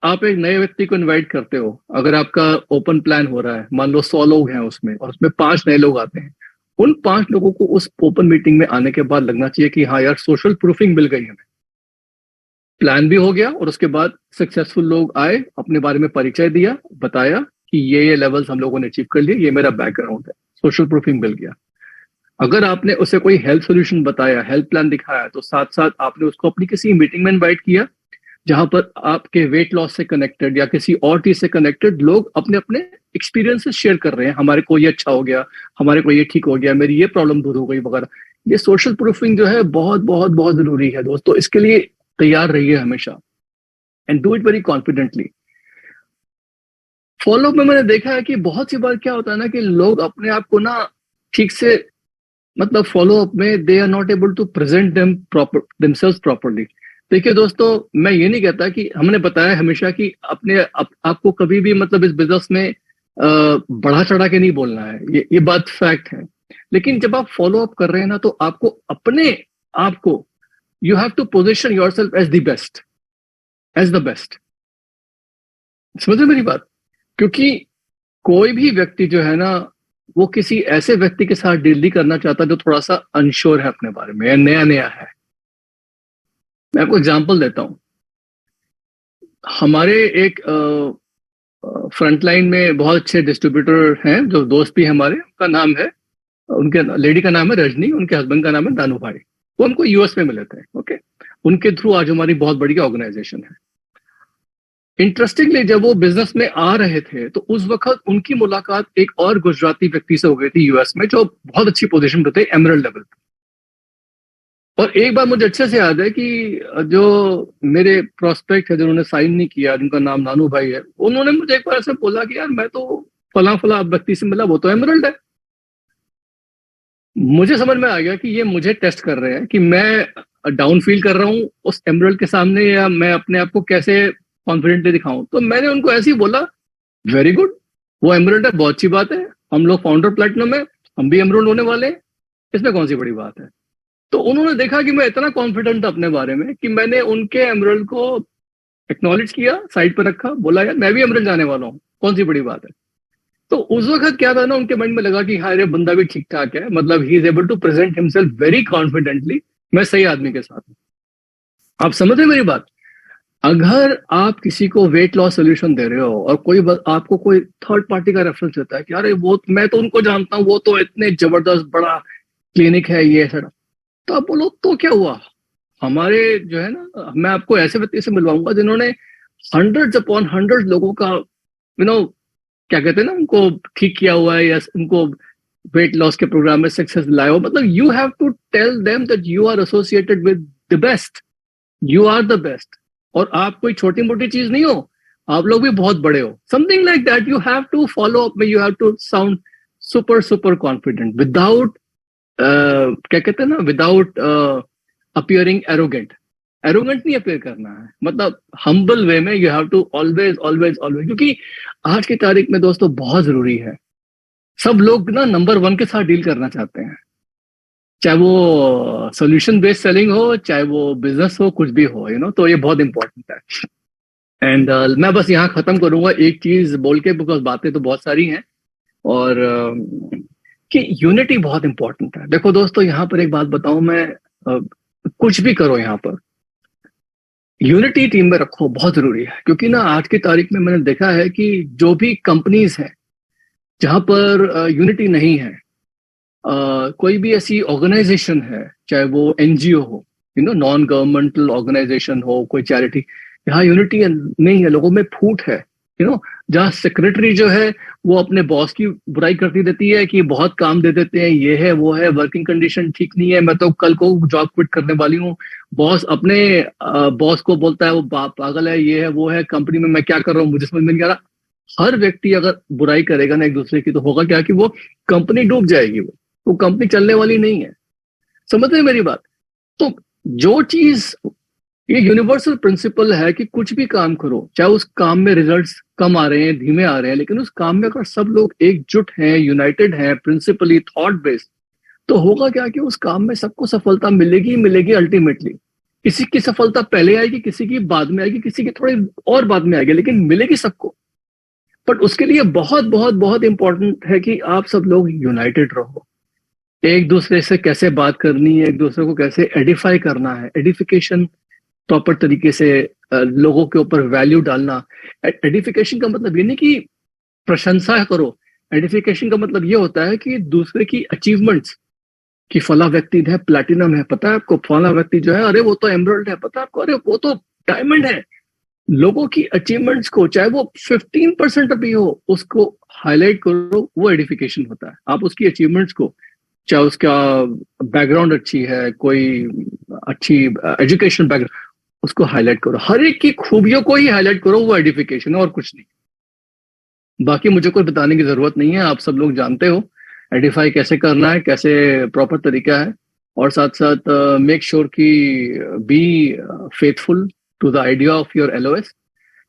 आप एक नए व्यक्ति को इनवाइट करते हो। अगर आपका ओपन प्लान हो रहा है, मान लो 100 लोग हैं उसमें, और उसमें 5 नए लोग आते हैं, उन 5 लोगों को उस ओपन मीटिंग में आने के बाद लगना चाहिए कि हाँ यार सोशल प्रूफिंग मिल गई हमें, प्लान भी हो गया, और उसके बाद सक्सेसफुल लोग आए, अपने बारे में परिचय दिया, बताया कि ये लेवल्स हम लोगों ने अचीव कर लिए, ये मेरा बैकग्राउंड है, सोशल प्रूफिंग मिल गया। अगर आपने उसे कोई हेल्थ सोल्यूशन बताया, हेल्थ प्लान दिखाया, तो साथ साथ आपने उसको अपनी किसी मीटिंग में इनवाइट किया जहां पर आपके वेट लॉस से कनेक्टेड या किसी और चीज से कनेक्टेड लोग अपने अपने एक्सपीरियंसेस शेयर कर रहे हैं, हमारे को ये अच्छा हो गया, हमारे को ये ठीक हो गया, मेरी ये प्रॉब्लम दूर हो गई वगैरह। ये सोशल प्रूफिंग जो है बहुत बहुत बहुत जरूरी है दोस्तों। इसके लिए तैयार रहिए हमेशा, and do it very confidently. Follow up में मैंने देखा है कि बहुत सी बार क्या होता है ना कि लोग अपने आप को ना ठीक से, मतलब फॉलोअप में they are not able to present themselves properly. देखिए दोस्तों, मैं ये नहीं कहता कि हमने बताया हमेशा कि आपको कभी भी मतलब इस बिजनेस में बढ़ा चढ़ा के नहीं बोलना है, ये बात फैक्ट है। लेकिन जब आप फॉलो अप कर रहे हैं ना, तो आपको अपने आप को, you have to position yourself as the best, as the best. समझे मेरी बात? क्योंकि कोई भी व्यक्ति जो है ना, वो किसी ऐसे व्यक्ति के साथ डील नहीं करना चाहता जो थोड़ा सा अनश्योर है अपने बारे में या नया नया है। मैं आपको एग्जांपल देता हूं। हमारे एक फ्रंटलाइन में बहुत अच्छे डिस्ट्रीब्यूटर हैं, जो दोस्त भी हमारे, उनका नाम है, उनके लेडी का नाम है रजनी, उनके हस्बैंड का नाम है दानू भाई। वो हमको यूएस में मिले थे। ओके, उनके थ्रू आज हमारी बहुत बड़ी ऑर्गेनाइजेशन है। इंटरेस्टिंगली जब वो बिजनेस में आ रहे थे, तो उस वक्त उनकी मुलाकात एक और गुजराती व्यक्ति से हो गई थी यूएस में, जो बहुत अच्छी पोजीशन पे थे, एमरल्ड लेवल पे। और एक बार मुझे अच्छे से याद है कि जो मेरे प्रोस्पेक्ट है, जिन्होंने साइन नहीं किया, जिनका नाम नानू भाई है, उन्होंने मुझे एक बार ऐसे बोला कि यार मैं तो फला फला व्यक्ति से मिला, वो तो एमरल्ड है। मुझे समझ में आ गया कि ये मुझे टेस्ट कर रहे हैं कि मैं डाउन फील कर रहा हूँ उस एमरल्ड के सामने, या मैं अपने आप को कैसे कॉन्फिडेंटली दिखाऊं। तो मैंने उनको ऐसे ही बोला, वेरी गुड, वो एमरल्ड है, बहुत अच्छी बात है, हम लोग फाउंडर प्लेटिनम है, हम भी एमरल्ड होने वाले हैं, इसमें कौन सी बड़ी बात है। तो उन्होंने देखा कि मैं इतना कॉन्फिडेंट था अपने बारे में कि मैंने उनके एमरल्ड को एक्नॉलेज किया, साइड पर रखा, बोला यार मैं भी एमरल्ड जाने वाला हूँ, कौन सी बड़ी बात है। तो उस वक्त क्या था ना, उनके मन में लगा कि हाँ ये बंदा भी ठीक ठाक है, मतलब he is able to present himself very confidently, मैं सही आदमी के साथ हूँ। आप समझ रहे मेरी बात? अगर आप किसी को वेट लॉस सोल्यूशन दे रहे हो और आपको कोई थर्ड पार्टी का रेफरेंस देता है कि अरे वो, मैं तो उनको जानता हूँ, वो तो इतने जबरदस्त बड़ा क्लिनिक है ये सर, तो आप बोलो तो क्या हुआ, हमारे जो है ना, मैं आपको ऐसे व्यक्ति से मिलवाऊंगा जिन्होंने हंड्रेड्स अपॉन हंड्रेड लोगों का क्या कहते हैं ना, उनको ठीक किया हुआ है, या उनको वेट लॉस के प्रोग्राम में सक्सेस लाया हो। मतलब you have to tell them that you are associated with the best, you are the best, और आप कोई छोटी मोटी चीज नहीं हो, आप लोग भी बहुत बड़े हो, something like that. You have to follow up में, you have to sound super super confident without क्या कहते हैं ना, विदाउट अपियरिंग एरोगेंट। एरोगेंट नहीं अपियर करना है, मतलब हम्बल वे में you have to always always always. क्योंकि आज की तारीख में दोस्तों बहुत जरूरी है, सब लोग ना नंबर 1 के साथ डील करना चाहते हैं, चाहे वो सोल्यूशन बेस्ड सेलिंग हो, चाहे वो बिजनेस हो, कुछ भी हो, तो ये बहुत इंपॉर्टेंट है। एंड मैं बस यहाँ खत्म करूंगा एक चीज बोल के, बिकॉज बातें तो बहुत सारी हैं, और कि यूनिटी बहुत इंपॉर्टेंट है। देखो दोस्तों, यहाँ पर एक बात बताऊं मैं, कुछ भी करो यहाँ पर यूनिटी टीम में रखो, बहुत जरूरी है। क्योंकि ना आज की तारीख में मैंने देखा है कि जो भी कंपनीज हैं जहां पर यूनिटी नहीं है, कोई भी ऐसी ऑर्गेनाइजेशन है, चाहे वो एनजीओ हो, नॉन गवर्नमेंटल ऑर्गेनाइजेशन हो, कोई चैरिटी, यहाँ यूनिटी नहीं है, लोगों में फूट है। जहाँ सेक्रेटरी जो है वो अपने बॉस की बुराई करती रहती है कि बहुत काम दे देते हैं, ये है वो है, वर्किंग कंडीशन ठीक नहीं है, मैं तो कल को जॉब क्विट करने वाली हूँ। बॉस अपने बॉस को बोलता है वो पागल है, ये है वो है, कंपनी में मैं क्या कर रहा हूँ मुझे समझ में नहीं आ रहा। हर व्यक्ति अगर बुराई करेगा ना एक दूसरे की, तो होगा क्या कि वो कंपनी डूब जाएगी, वो कंपनी चलने वाली नहीं है। समझते हैं मेरी बात? तो जो चीज, ये यूनिवर्सल प्रिंसिपल है कि कुछ भी काम करो, चाहे उस काम में रिजल्ट्स कम आ रहे हैं, धीमे आ रहे हैं, लेकिन उस काम में अगर सब लोग एकजुट हैं, यूनाइटेड हैं, प्रिंसिपली थॉट बेस्ड, तो होगा क्या कि उस काम में सबको सफलता मिलेगी मिलेगी अल्टीमेटली। किसी की सफलता पहले आएगी, किसी की बाद में आएगी, किसी की थोड़ी और बाद में आएगी, लेकिन मिलेगी सबको। बट उसके लिए बहुत बहुत बहुत इंपॉर्टेंट है कि आप सब लोग यूनाइटेड रहो, एक दूसरे से कैसे बात करनी है, एक दूसरे को कैसे एडिफाई करना है, एडिफिकेशन प्रॉपर तरीके से, लोगों के ऊपर वैल्यू डालना। एडिफिकेशन का मतलब ये नहीं कि प्रशंसा करो, एडिफिकेशन का मतलब ये होता है कि दूसरे की अचीवमेंट्स, कि फला व्यक्ति है प्लैटिनम है, पता है आपको, फला व्यक्ति जो है अरे वो तो एमरल्ड है, पता है आपको, अरे वो तो डायमंड है। लोगों की अचीवमेंट्स को, चाहे वो 15% भी हो, उसको हाईलाइट करो, वो एडिफिकेशन होता है। आप उसकी अचीवमेंट्स को, चाहे उसका बैकग्राउंड अच्छी है, कोई अच्छी एजुकेशन बैकग्राउंड, उसको हाईलाइट करो, हर एक की खूबियों को ही हाईलाइट करो, वो एडिफिकेशन है और कुछ नहीं। बाकी मुझे कोई बताने की जरूरत नहीं है, आप सब लोग जानते हो एडिफाई कैसे करना है, कैसे प्रॉपर तरीका है। और साथ साथ मेक श्योर कि be faithful to the idea of your LOS,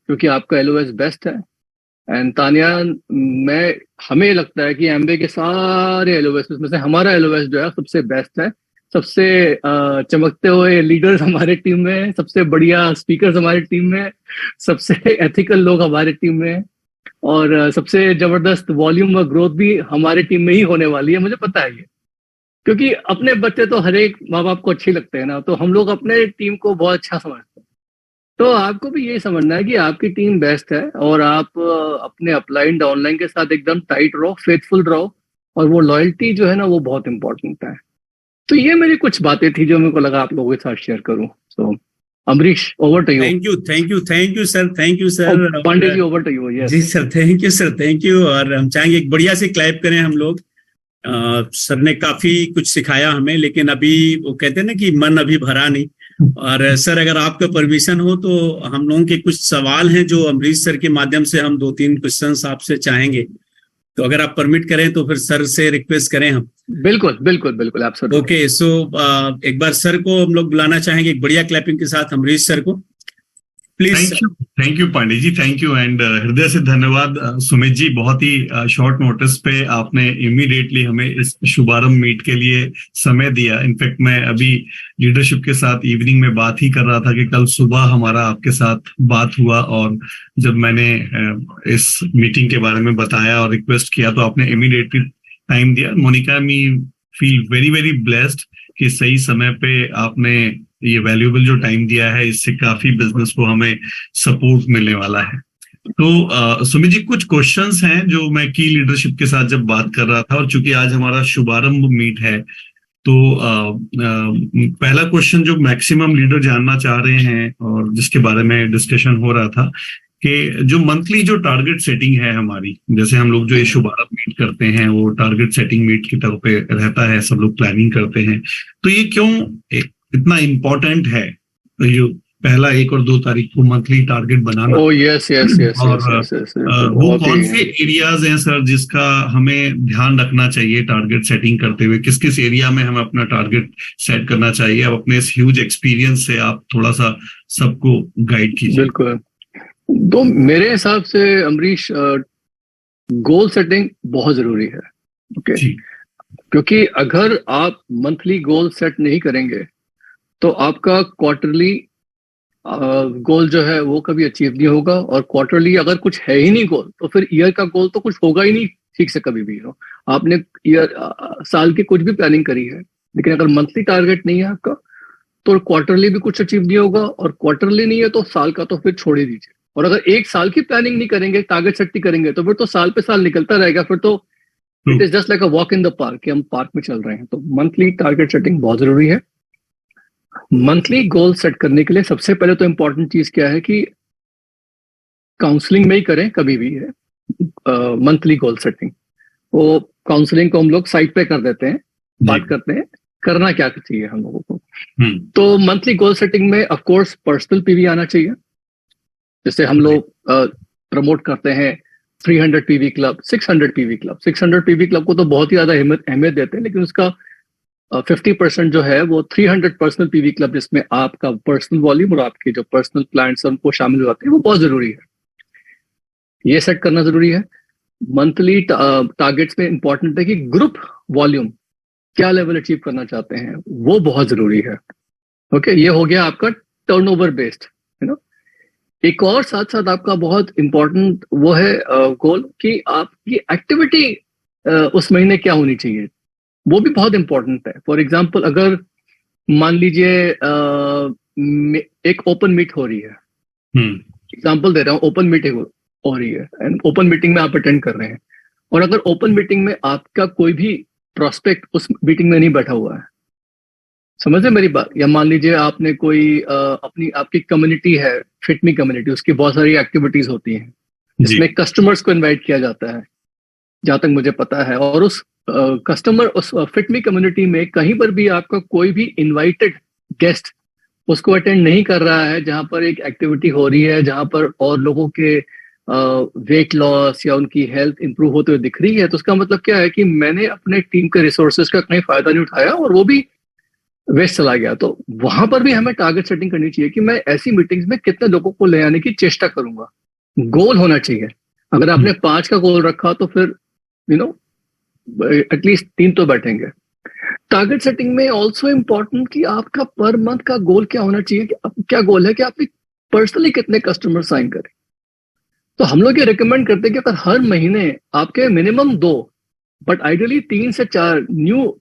क्योंकि आपका एलओएस बेस्ट है। एंड तानिया, हमें लगता है कि एमबे के सारे एलओएस में से हमारा एलओएस जो है सबसे बेस्ट है, सबसे चमकते हुए लीडर्स हमारे टीम में है, सबसे बढ़िया स्पीकर्स हमारी टीम में है, सबसे एथिकल लोग हमारे टीम में है, और सबसे जबरदस्त वॉल्यूम और ग्रोथ भी हमारे टीम में ही होने वाली है, मुझे पता है ये। क्योंकि अपने बच्चे तो हर एक माँ बाप को अच्छे लगते हैं ना, तो हम लोग अपने टीम को बहुत अच्छा समझते हैं। तो आपको भी यही समझना है कि आपकी टीम बेस्ट है, और आप अपने अपलाइन डाउनलाइन के साथ एकदम टाइट रहो, फेथफुल रहो, और वो लॉयल्टी जो है ना वो बहुत इंपॉर्टेंट है। तो ये मेरी कुछ बातें थी जो मेरे को लगा आप लोगों के साथ शेयर करूं। So Amrish, over to you. Thank you sir, thank you sir. Pandey ji, over to you. Yes जी सर, थैंक यू। और हम चाहेंगे एक बढ़िया से क्लैप करें हम लोग। सर ने काफी कुछ सिखाया हमें, लेकिन अभी वो कहते हैं ना कि मन अभी भरा नहीं। और सर अगर आपका परमिशन हो तो हम लोगों के कुछ सवाल हैं जो अमरीश सर के माध्यम से हम 2-3 क्वेश्चंस आपसे चाहेंगे, तो अगर आप परमिट करें तो फिर सर से रिक्वेस्ट करें हम। बिल्कुल बिल्कुल बिल्कुल, एब्सोल्युटली। ओके, सो एक बार सर को हम लोग बुलाना चाहेंगे एक बढ़िया क्लैपिंग के साथ, अमरीश सर को please. Thank you Pandey ji, thank you. And हृदय से धन्यवाद सुमित जी, बहुत ही शॉर्ट नोटिस पे आपने इमीडिएटली हमें इस शुभारंभ मीट के लिए समय दिया। इनफैक्ट मैं अभी लीडरशिप के साथ इवनिंग में बात ही कर रहा था कि कल सुबह हमारा आपके साथ बात हुआ, और जब मैंने इस मीटिंग के बारे में बताया और रिक्वेस्ट किया तो आपने इमीडिएटली टाइम दिया। Monika, me feel very very blessed कि सही समय पे आपने ये वैल्यूएबल जो टाइम दिया है, इससे काफी बिजनेस को हमें सपोर्ट मिलने वाला है। तो सुमित जी, कुछ क्वेश्चंस हैं जो मैं की लीडरशिप के साथ जब बात कर रहा था, और चूंकि आज हमारा शुभारंभ मीट है तो पहला क्वेश्चन जो मैक्सिमम लीडर जानना चाह रहे हैं और जिसके बारे में डिस्कशन हो रहा था कि जो मंथली जो टारगेट सेटिंग है हमारी, जैसे हम लोग जो ये शुभारंभ मीट करते हैं वो टारगेट सेटिंग मीट की तरफ पे रहता है, सब लोग प्लानिंग करते हैं, तो ये क्यों इतना इम्पोर्टेंट है जो पहला 1 और 2 तारीख को मंथली टारगेट बनाना? Yes yes yes. और वो कौन से एरियाज हैं सर जिसका हमें ध्यान रखना चाहिए टारगेट सेटिंग करते हुए? किस किस एरिया में हमें अपना टारगेट सेट करना चाहिए? अब अपने इस ह्यूज एक्सपीरियंस से आप थोड़ा सा सबको गाइड कीजिए। बिल्कुल। तो मेरे हिसाब से अमरीश, गोल सेटिंग बहुत जरूरी है। ओके, क्योंकि अगर आप मंथली गोल सेट नहीं करेंगे तो आपका क्वार्टरली गोल जो है वो कभी अचीव नहीं होगा, और क्वार्टरली अगर कुछ है ही नहीं गोल तो फिर ईयर का गोल तो कुछ होगा ही नहीं ठीक से कभी भी। आपने ईयर साल की कुछ भी प्लानिंग करी है, लेकिन अगर मंथली टारगेट नहीं है आपका तो क्वार्टरली भी कुछ अचीव नहीं होगा, और क्वार्टरली नहीं है तो साल का तो फिर छोड़ ही दीजिए। और अगर 1 साल की प्लानिंग नहीं करेंगे, टारगेट सेट नहीं करेंगे, तो फिर तो साल पे साल निकलता रहेगा, फिर तो it is just like a walk in the park, कि हम पार्क में चल रहे हैं। तो मंथली टारगेट सेटिंग बहुत जरूरी है। मंथली गोल सेट करने के लिए सबसे पहले तो इंपॉर्टेंट चीज क्या है कि काउंसलिंग में ही करें कभी भी है मंथली गोल सेटिंग। वो काउंसलिंग को हम लोग साइड पे कर देते हैं, बात करते हैं करना क्या चाहिए हम लोगों को। तो मंथली गोल सेटिंग में ऑफ कोर्स पर्सनल पीवी आना चाहिए। जैसे हम लोग प्रमोट करते हैं 300 PV club, 600 PV club. 600 PV club को तो बहुत ही ज्यादा अहमियत देते हैं, लेकिन उसका 50% जो है वो 300 पर्सनल पीवी क्लब, जिसमें आपका पर्सनल वॉल्यूम और आपके जो पर्सनल क्लाइंट्स हैं उनको शामिल हो जाते हैं, वो बहुत जरूरी है। ये सेट करना जरूरी है। मंथली टारगेट्स में इंपॉर्टेंट है कि ग्रुप वॉल्यूम क्या लेवल अचीव करना चाहते हैं, वो बहुत जरूरी है। ओके, ये हो गया आपका टर्नओवर बेस्ड, यू नो। एक और साथ साथ आपका बहुत इंपॉर्टेंट वो है गोल कि आपकी एक्टिविटी उस महीने क्या होनी चाहिए, वो भी बहुत इंपॉर्टेंट है। फॉर एग्जाम्पल, अगर मान लीजिए एक ओपन मीट हो रही है, एग्जाम्पल दे रहा हूँ, ओपन मीटिंग हो रही है एंड ओपन मीटिंग में आप अटेंड कर रहे हैं, और अगर ओपन मीटिंग में आपका कोई भी प्रोस्पेक्ट उस मीटिंग में नहीं बैठा हुआ है, समझ रहे मेरी बात? या मान लीजिए आपने कोई आपकी कम्युनिटी है, फिटमी कम्युनिटी, उसकी बहुत सारी एक्टिविटीज होती हैं जिसमें कस्टमर्स को इनवाइट किया जाता है, जहां तक मुझे पता है, और उस कस्टमर उस फिटमी कम्युनिटी में कहीं पर भी आपका कोई भी इनवाइटेड गेस्ट उसको अटेंड नहीं कर रहा है, जहां पर एक एक्टिविटी हो रही है जहां पर और लोगों के वेट लॉस या उनकी हेल्थ इंप्रूव होते हुए दिख रही है, तो उसका मतलब क्या है कि मैंने अपने टीम के रिसोर्सेज का कहीं फायदा नहीं उठाया और वो भी वेस्ट चला गया। तो वहां पर भी हमें टारगेट सेटिंग करनी चाहिए कि मैं ऐसी मीटिंग्स में कितने लोगों को ले आने की चेष्टा करूंगा। गोल होना चाहिए। अगर आपने 5 का गोल रखा तो फिर एटलीस्ट 3 तो बैठेंगे। टारगेट सेटिंग में ऑल्सो इम्पोर्टेंट कि आपका पर मंथ का गोल क्या होना चाहिए, कि क्या गोल है कि आप पर्सनली कितने कस्टमर साइन करें। तो हम लोग ये रिकमेंड करते हैं कि अगर हर महीने आपके मिनिमम 2 बट आइडियली 3 से 4 न्यू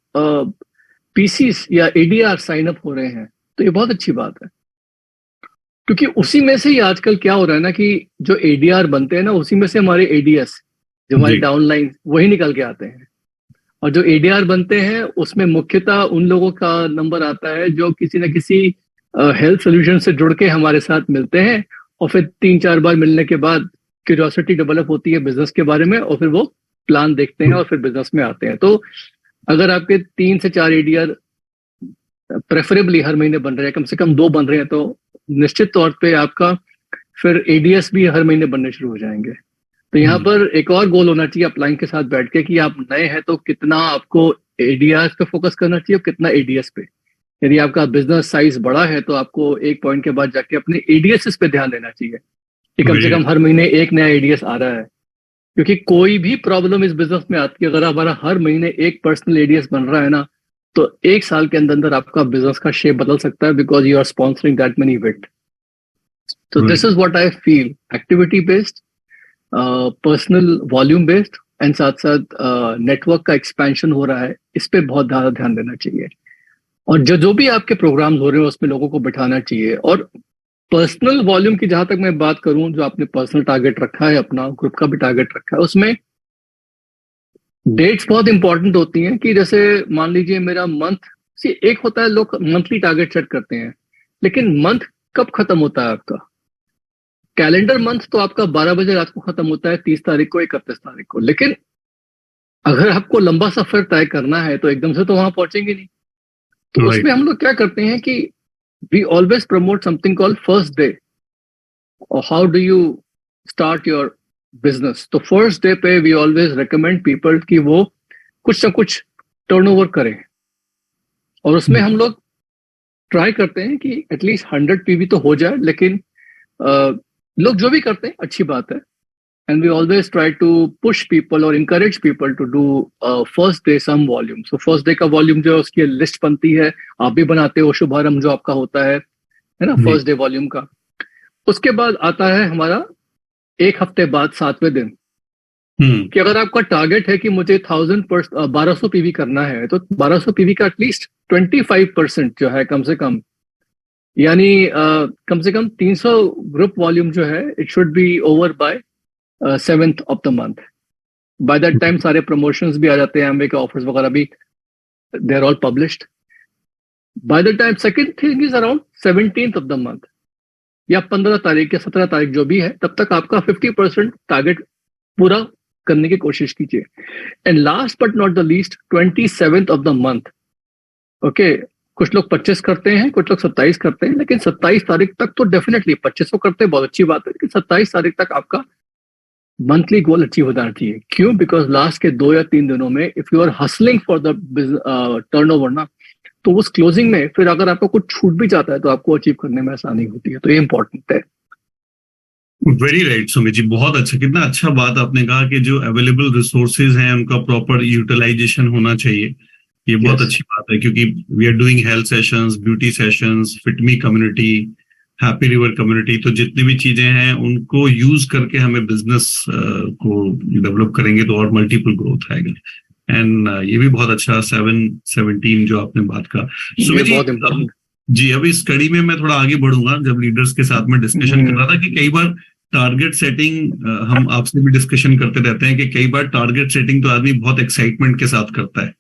पीसीस या एडीआर साइन अप हो रहे हैं, तो ये बहुत अच्छी बात है। क्योंकि उसी में से ही आजकल क्या हो रहा है ना कि जो एडीआर बनते हैं ना, उसी में से हमारे एडीएस जो हमारे डाउनलाइन वही निकल के आते हैं। और जो एडीआर बनते हैं उसमें मुख्यतः उन लोगों का नंबर आता है जो किसी न किसी हेल्थ सोल्यूशन से जुड़ के हमारे साथ मिलते हैं, और फिर 3-4 बार मिलने के बाद क्यूरियोसिटी डेवलप होती है बिजनेस के बारे में, और फिर वो प्लान देखते हैं और फिर बिजनेस में आते हैं। तो अगर आपके 3 से 4 एडीआर प्रेफरेबली हर महीने बन रहे हैं, कम से कम 2 बन रहे हैं, तो निश्चित तौर पे आपका फिर एडीएस भी हर महीने बनने शुरू हो जाएंगे। तो यहाँ पर एक और गोल होना चाहिए अपलाइन के साथ बैठ के कि आप नए हैं तो कितना आपको एडीआर पे फोकस करना चाहिए और कितना एडीएस पे। यदि आपका बिजनेस साइज बड़ा है तो आपको एक पॉइंट के बाद जाके अपने एडीएस पे ध्यान देना चाहिए कि कम से कम हर महीने एक नया एडीएस आ रहा है। क्योंकि कोई भी प्रॉब्लम इस बिजनेस में आती है, अगर हमारा हर महीने एक पर्सनल एडीएस बन रहा है ना, तो 1 साल के अंदर अंदर आपका बिजनेस का शेप बदल सकता है, because you are sponsoring that many event. तो this is what I feel, activity based, personal volume based, and साथ साथ नेटवर्क का एक्सपेंशन हो रहा है, इस पे बहुत ज्यादा ध्यान देना चाहिए। और जो भी आपके प्रोग्राम हो रहे हैं उसमें लोगों को बिठाना चाहिए। और पर्सनल वॉल्यूम की जहां तक मैं बात करूं, जो आपने पर्सनल टारगेट रखा है, अपना ग्रुप का भी टारगेट रखा है, उसमें डेट्स बहुत इंपॉर्टेंट होती हैं। कि जैसे मान लीजिए मेरा मंथ से एक होता है, लोग मंथली टारगेट सेट करते हैं, लेकिन मंथ कब खत्म होता है आपका? कैलेंडर मंथ तो आपका 12 बजे रात को खत्म होता है, 30 तारीख को, 31 तारीख को। लेकिन अगर आपको लंबा सफर तय करना है तो एकदम से तो वहां पहुंचेंगे नहीं। तो उसमें हम लोग क्या करते हैं कि we always promote something called first day, or how do you start your business। तो first day पे we always recommend people कि वो कुछ ना कुछ टर्नओवर करें, और उसमें हम लोग ट्राई करते हैं कि एटलीस्ट 100 पीवी तो हो जाए। लेकिन लोग जो भी करते हैं अच्छी बात है, and we always try to push people or encourage people to do first day some volume। so first day का volume जो है उसकी लिस्ट बनती है, आप भी बनाते हो, शुभारंभ जो आपका होता है ना, फर्स्ट डे वॉल्यूम का। उसके बाद आता है हमारा 1 हफ्ते बाद 7वें दिन, कि अगर आपका टारगेट है कि मुझे 1200 पीवी करना है, तो 1200 पीवी का एटलीस्ट 25% जो है कम से कम, यानी कम से कम 300 ग्रुप वॉल्यूम जो है, it should be over by 7th of the month। By that time सारे प्रमोशंस भी आ जाते हैं, एमवे के ऑफर्स वगैरह भी, they are all published by the time. Second thing is around 17th of the month या 15 तारीख या 17 तारीख जो भी है, तब तक आपका 50% टारगेट पूरा करने की कोशिश कीजिए। And last but not the least 27th of the month, okay, कुछ लोग 25 करते हैं, कुछ लोग 27 करते हैं, लेकिन 27 तारीख तक तो डेफिनेटली, 25 को करते हैं बहुत अच्छी बात है, लेकिन 27 तारीख तक आपका मंथली गोल अचीव हो जाना चाहिए। क्यों? बिकॉज लास्ट के 2 या 3 दिनों में if you are hustling for the turnover ना, तो उस क्लोजिंग में फिर अगर आपको कुछ छूट भी जाता है तो आपको अचीव करने में आसानी होती है। तो ये इंपॉर्टेंट है। वेरी राइट सुमित जी, बहुत अच्छा, कितना अच्छा बात आपने कहा कि जो अवेलेबल रिसोर्सेज हैं उनका प्रॉपर यूटिलाइजेशन होना चाहिए। ये बहुत अच्छी बात है, क्योंकि we are doing health sessions, beauty sessions, fit me community, happy river community, तो जितनी भी चीजें हैं उनको यूज करके हमें बिजनेस को डेवलप करेंगे तो और मल्टीपल ग्रोथ आएगा। एंड ये भी बहुत अच्छा 7-17 जो आपने बात कहा सुमित जी। अब इस कड़ी में मैं थोड़ा आगे बढ़ूंगा। जब लीडर्स के साथ में डिस्कशन कर रहा था कि कई बार टारगेट सेटिंग, हम आपसे भी डिस्कशन करते रहते हैं कि कई बार टारगेट सेटिंग तो आदमी बहुत एक्साइटमेंट के साथ करता है,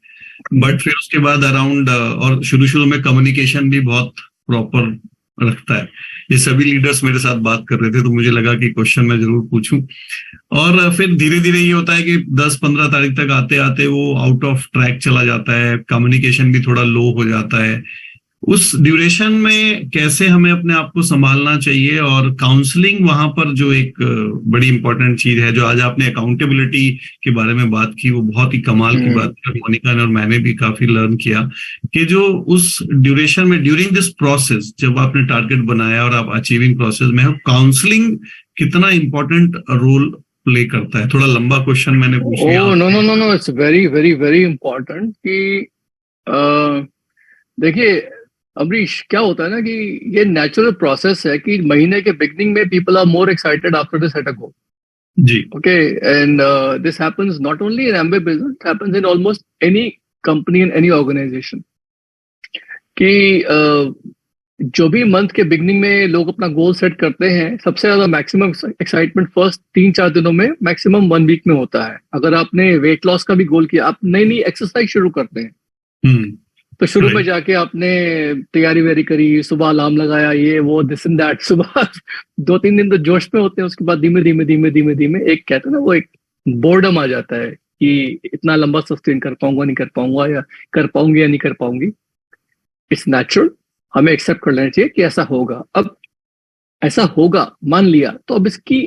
बट फिर उसके बाद अराउंड और शुरू में कम्युनिकेशन भी बहुत प्रॉपर रखता है। ये सभी लीडर्स मेरे साथ बात कर रहे थे, तो मुझे लगा कि क्वेश्चन मैं जरूर पूछूं। और फिर धीरे धीरे ये होता है कि 10-15 तारीख तक आते आते वो आउट ऑफ ट्रैक चला जाता है, कम्युनिकेशन भी थोड़ा लो हो जाता है। उस ड्यूरेशन में कैसे हमें अपने आप को संभालना चाहिए, और काउंसलिंग वहां पर जो एक बड़ी इंपॉर्टेंट चीज है, जो आज आपने अकाउंटेबिलिटी के बारे में बात की, वो बहुत ही कमाल की बात है। मोनिका ने और मैंने भी काफी लर्न किया कि जो उस ड्यूरेशन में, ड्यूरिंग दिस प्रोसेस, जब आपने टारगेट बनाया और आप अचीविंग प्रोसेस में हो, काउंसलिंग कितना इंपॉर्टेंट रोल प्ले करता है? थोड़ा लंबा क्वेश्चन मैंने पूछ लिया। No, it's very very very important कि देखिए अमरीश, क्या होता है ना कि ये नेचुरल प्रोसेस है कि महीने के बिगनिंग में people are more excited after they set a goal जी, okay, and this happens not only in Amway business, it happens in almost any company and any organisation कि जो भी मंथ के बिगनिंग में लोग अपना गोल सेट करते हैं, सबसे ज्यादा मैक्सिमम एक्साइटमेंट फर्स्ट 3-4 दिनों में, मैक्सिमम 1 वीक में होता है। अगर आपने वेट लॉस का भी गोल किया, आप नई नई एक्सरसाइज शुरू करते हैं, तो शुरू में जाके आपने तैयारी वेरी करी, सुबह अलार्म लगाया, ये वो दिस एंड दैट, सुबह 2-3 दिन तो जोश में होते हैं, उसके बाद धीमे धीमे धीमे धीमे धीमे एक कहते हैं ना, वो एक बोर्डम आ जाता है कि इतना लंबा सस्टेन कर पाऊंगा नहीं कर पाऊंगा, या कर पाऊंगी या नहीं कर पाऊंगी। इट्स नेचुरल, हमें एक्सेप्ट कर लेना चाहिए कि ऐसा होगा। अब ऐसा होगा मान लिया, तो अब इसकी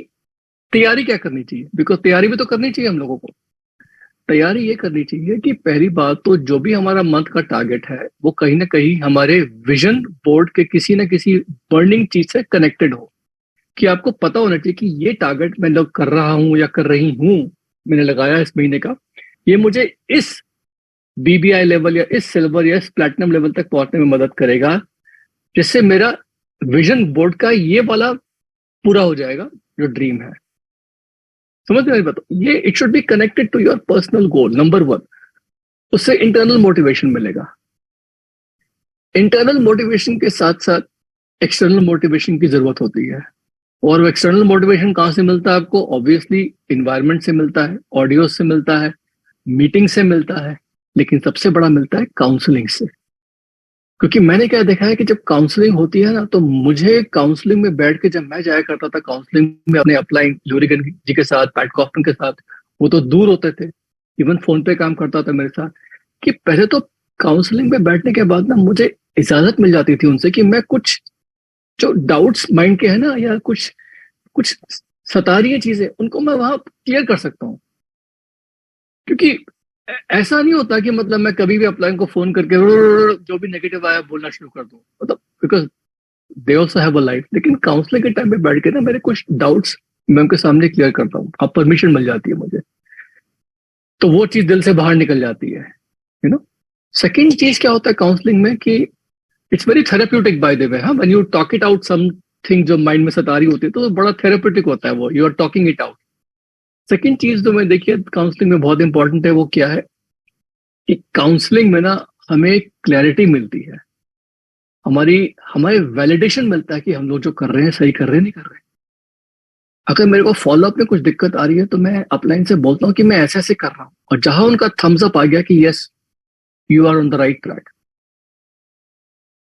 तैयारी क्या करनी चाहिए? बिकॉज तैयारी भी तो करनी चाहिए हम लोगों को। तैयारी ये करनी चाहिए कि पहली बात तो जो भी हमारा मंथ का टारगेट है वो कहीं ना कहीं हमारे विजन बोर्ड के किसी ना किसी बर्निंग चीज से कनेक्टेड हो, कि आपको पता होना चाहिए कि ये टारगेट मैं लोग कर रहा हूं या कर रही हूं, मैंने लगाया इस महीने का, ये मुझे इस बीबीआई लेवल या इस सिल्वर या इस प्लैटिनम लेवल तक पहुंचने में मदद करेगा, जिससे मेरा विजन बोर्ड का ये वाला पूरा हो जाएगा जो ड्रीम है। समझ में बात? ये it should be connected to your personal goal, number 1। उससे इंटरनल मोटिवेशन मिलेगा। इंटरनल मोटिवेशन के साथ साथ एक्सटर्नल मोटिवेशन की जरूरत होती है। और वो एक्सटर्नल मोटिवेशन कहाँ से मिलता है आपको? ऑब्वियसली इन्वायरमेंट से मिलता है, ऑडियो से मिलता है, मीटिंग से मिलता है, लेकिन सबसे बड़ा मिलता है काउंसलिंग से। क्योंकि मैंने क्या देखा है कि जब काउंसलिंग होती है ना, तो मुझे काउंसलिंग में बैठ के, जब मैं जाया करता था काउंसलिंग में अपने अपलाइन लूरिगन जी के साथ, पैट कॉफ्टन के साथ, वो तो दूर होते थे, इवन फोन पे काम करता था मेरे साथ, कि पहले तो काउंसलिंग में बैठने के बाद ना मुझे इजाजत मिल जाती थी उनसे कि मैं कुछ जो डाउट्स माइंड के है ना, या कुछ सता रही है चीजें, उनको मैं वहां क्लियर कर सकता हूँ। क्योंकि ऐसा नहीं होता कि मतलब मैं कभी भी अपलाइन को फोन करके जो भी नेगेटिव आया बोलना शुरू कर दूं, मतलब because they also have a life. लेकिन काउंसलिंग के टाइम पे बैठ के ना मेरे कुछ डाउट्स मैं उनके सामने क्लियर करता हूँ, अब परमिशन मिल जाती है मुझे, तो वो चीज दिल से बाहर निकल जाती है, यू नो। सेकेंड चीज क्या होता है काउंसलिंग में कि it's very therapeutic by the way. हाँ, when you talk it out something जो माइंड में सता रही होती है, तो बड़ा थेरेप्यूटिक होता है वो, you are talking it out. Second चीज जो मैं देखिए काउंसलिंग में बहुत इंपॉर्टेंट है, वो क्या है कि काउंसलिंग में ना हमें क्लैरिटी मिलती है, हमें वैलिडेशन मिलता है कि हम लोग जो कर रहे हैं सही कर रहे हैं नहीं कर रहे हैं। अगर मेरे को फॉलोअप में कुछ दिक्कत आ रही है तो मैं अपलाइन से बोलता हूँ कि मैं ऐसे ऐसे कर रहा हूँ, और जहां उनका थम्स अप आ गया कि yes you are on the right track,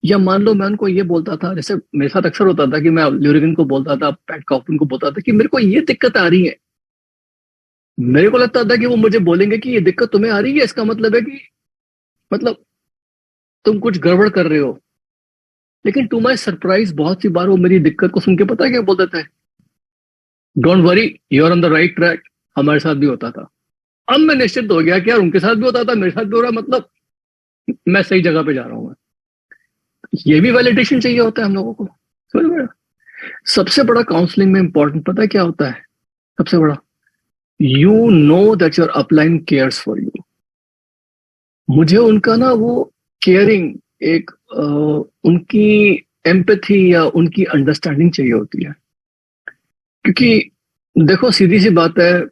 या मान लो मैं उनको ये बोलता था, जैसे मेरे साथ अक्सर होता था कि मैं ल्यूरिगन को बोलता था, पैट कॉफिन को बोलता था कि मेरे को ये दिक्कत आ रही है, मेरे को लगता था कि वो मुझे बोलेंगे कि ये दिक्कत तुम्हें आ रही है, इसका मतलब है कि मतलब तुम कुछ गड़बड़ कर रहे हो। लेकिन टू माई सरप्राइज बहुत सी बार वो मेरी दिक्कत को सुन के पता है क्या बोलते थे, don't worry you are on the right track. हमारे साथ भी होता था। अब मैं निश्चित हो गया कि यार उनके साथ भी होता था, मेरे साथ भी हो रहा, मतलब मैं सही जगह पे जा रहा हूँ। ये भी वैलिडेशन चाहिए होता है हम लोगों को, समझ में? सबसे बड़ा काउंसलिंग में इंपॉर्टेंट पता है क्या होता है? सबसे बड़ा, you know that your upline cares for you. मुझे उनका ना वो केयरिंग, एक उनकी एम्पैथी या उनकी अंडरस्टैंडिंग चाहिए होती है। क्योंकि देखो सीधी सी बात है,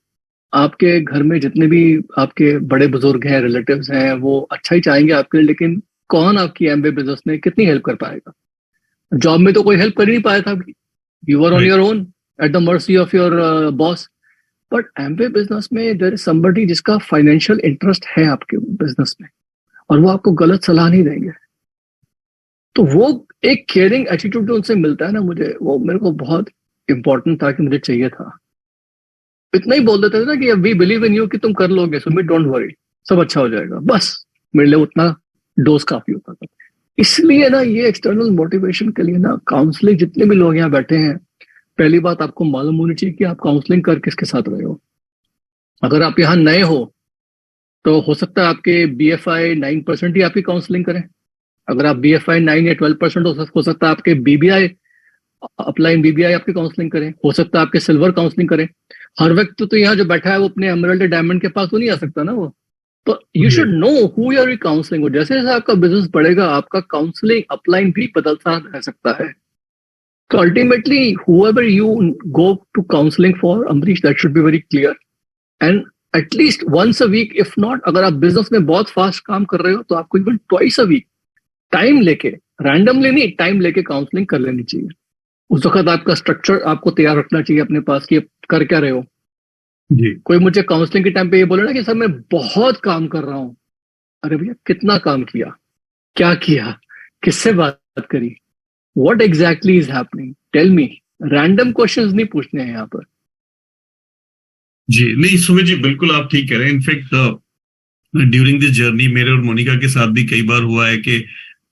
आपके घर में जितने भी आपके बड़े बुजुर्ग हैं, रिलेटिव्स हैं, वो अच्छा ही चाहेंगे आपके लिए, लेकिन कौन आपकी एमबे बिजनेस में कितनी हेल्प कर पाएगा? जॉब में तो कोई हेल्प कर ही नहीं पाया था, you are on your own at the mercy of your boss. But Amway business में देयर इज समबडी जिसका फाइनेंशियल इंटरेस्ट है आपके बिजनेस में, और वो आपको गलत सलाह नहीं देंगे। तो वो एक केयरिंग एटीट्यूड जो उनसे मिलता है ना, मुझे वो मेरे को बहुत इंपॉर्टेंट था कि मुझे चाहिए था। इतना ही बोल देते थे ना कि वी बिलीव इन यू, कि तुम कर लोगे, सुमित डोंट वरी, सब अच्छा हो जाएगा, बस मेरे लिए उतना डोज काफी होता था। इसलिए ना ये एक्सटर्नल मोटिवेशन के लिए ना काउंसलिंग, जितने भी लोग यहाँ बैठे हैं, पहली बात आपको मालूम होनी चाहिए कि आप काउंसलिंग कर किसके साथ रहे हो। अगर आप यहाँ नए हो तो हो सकता है आपके BFI 9% ही आपकी काउंसलिंग करें। अगर आप BFI 9 या 12% हो सकता है आपके BBI, अपलाइन BBI आपकी काउंसलिंग करें, हो सकता है आपके सिल्वर काउंसलिंग करें। हर व्यक्ति तो यहाँ जो बैठा है वो अपने एमरल्ड डायमंड के पास तो नहीं आ सकता ना वो। तो you should know who you are counselling. जैसे जैसे आपका बिजनेस बढ़ेगा, आपका काउंसलिंग अपलाइन भी बदलता रह सकता है। तो ultimately whoever you go to counseling for, Amrish, that should be very clear, and at least once a week, if not, अगर आप बिजनेस में बहुत फास्ट काम कर रहे हो तो आपको even twice a week time लेके, रैंडमली नहीं, टाइम लेके काउंसलिंग कर लेनी चाहिए। उस वक्त आपका स्ट्रक्चर आपको तैयार रखना चाहिए अपने पास कि कर क्या रहे हो जी। कोई मुझे काउंसलिंग के टाइम पे ये बोले ना कि सर मैं बहुत काम कर रहा हूं, अरे भैया कितना काम किया, क्या किया, किससे बात करी, what exactly is happening, tell me. Random questions नहीं पूछने हैं यहाँ पर। जी नहीं सुमित जी, बिल्कुल आप ठीक कह रहे हैं। इनफैक्ट ड्यूरिंग दिस जर्नी मेरे और मोनिका के साथ भी कई बार हुआ है कि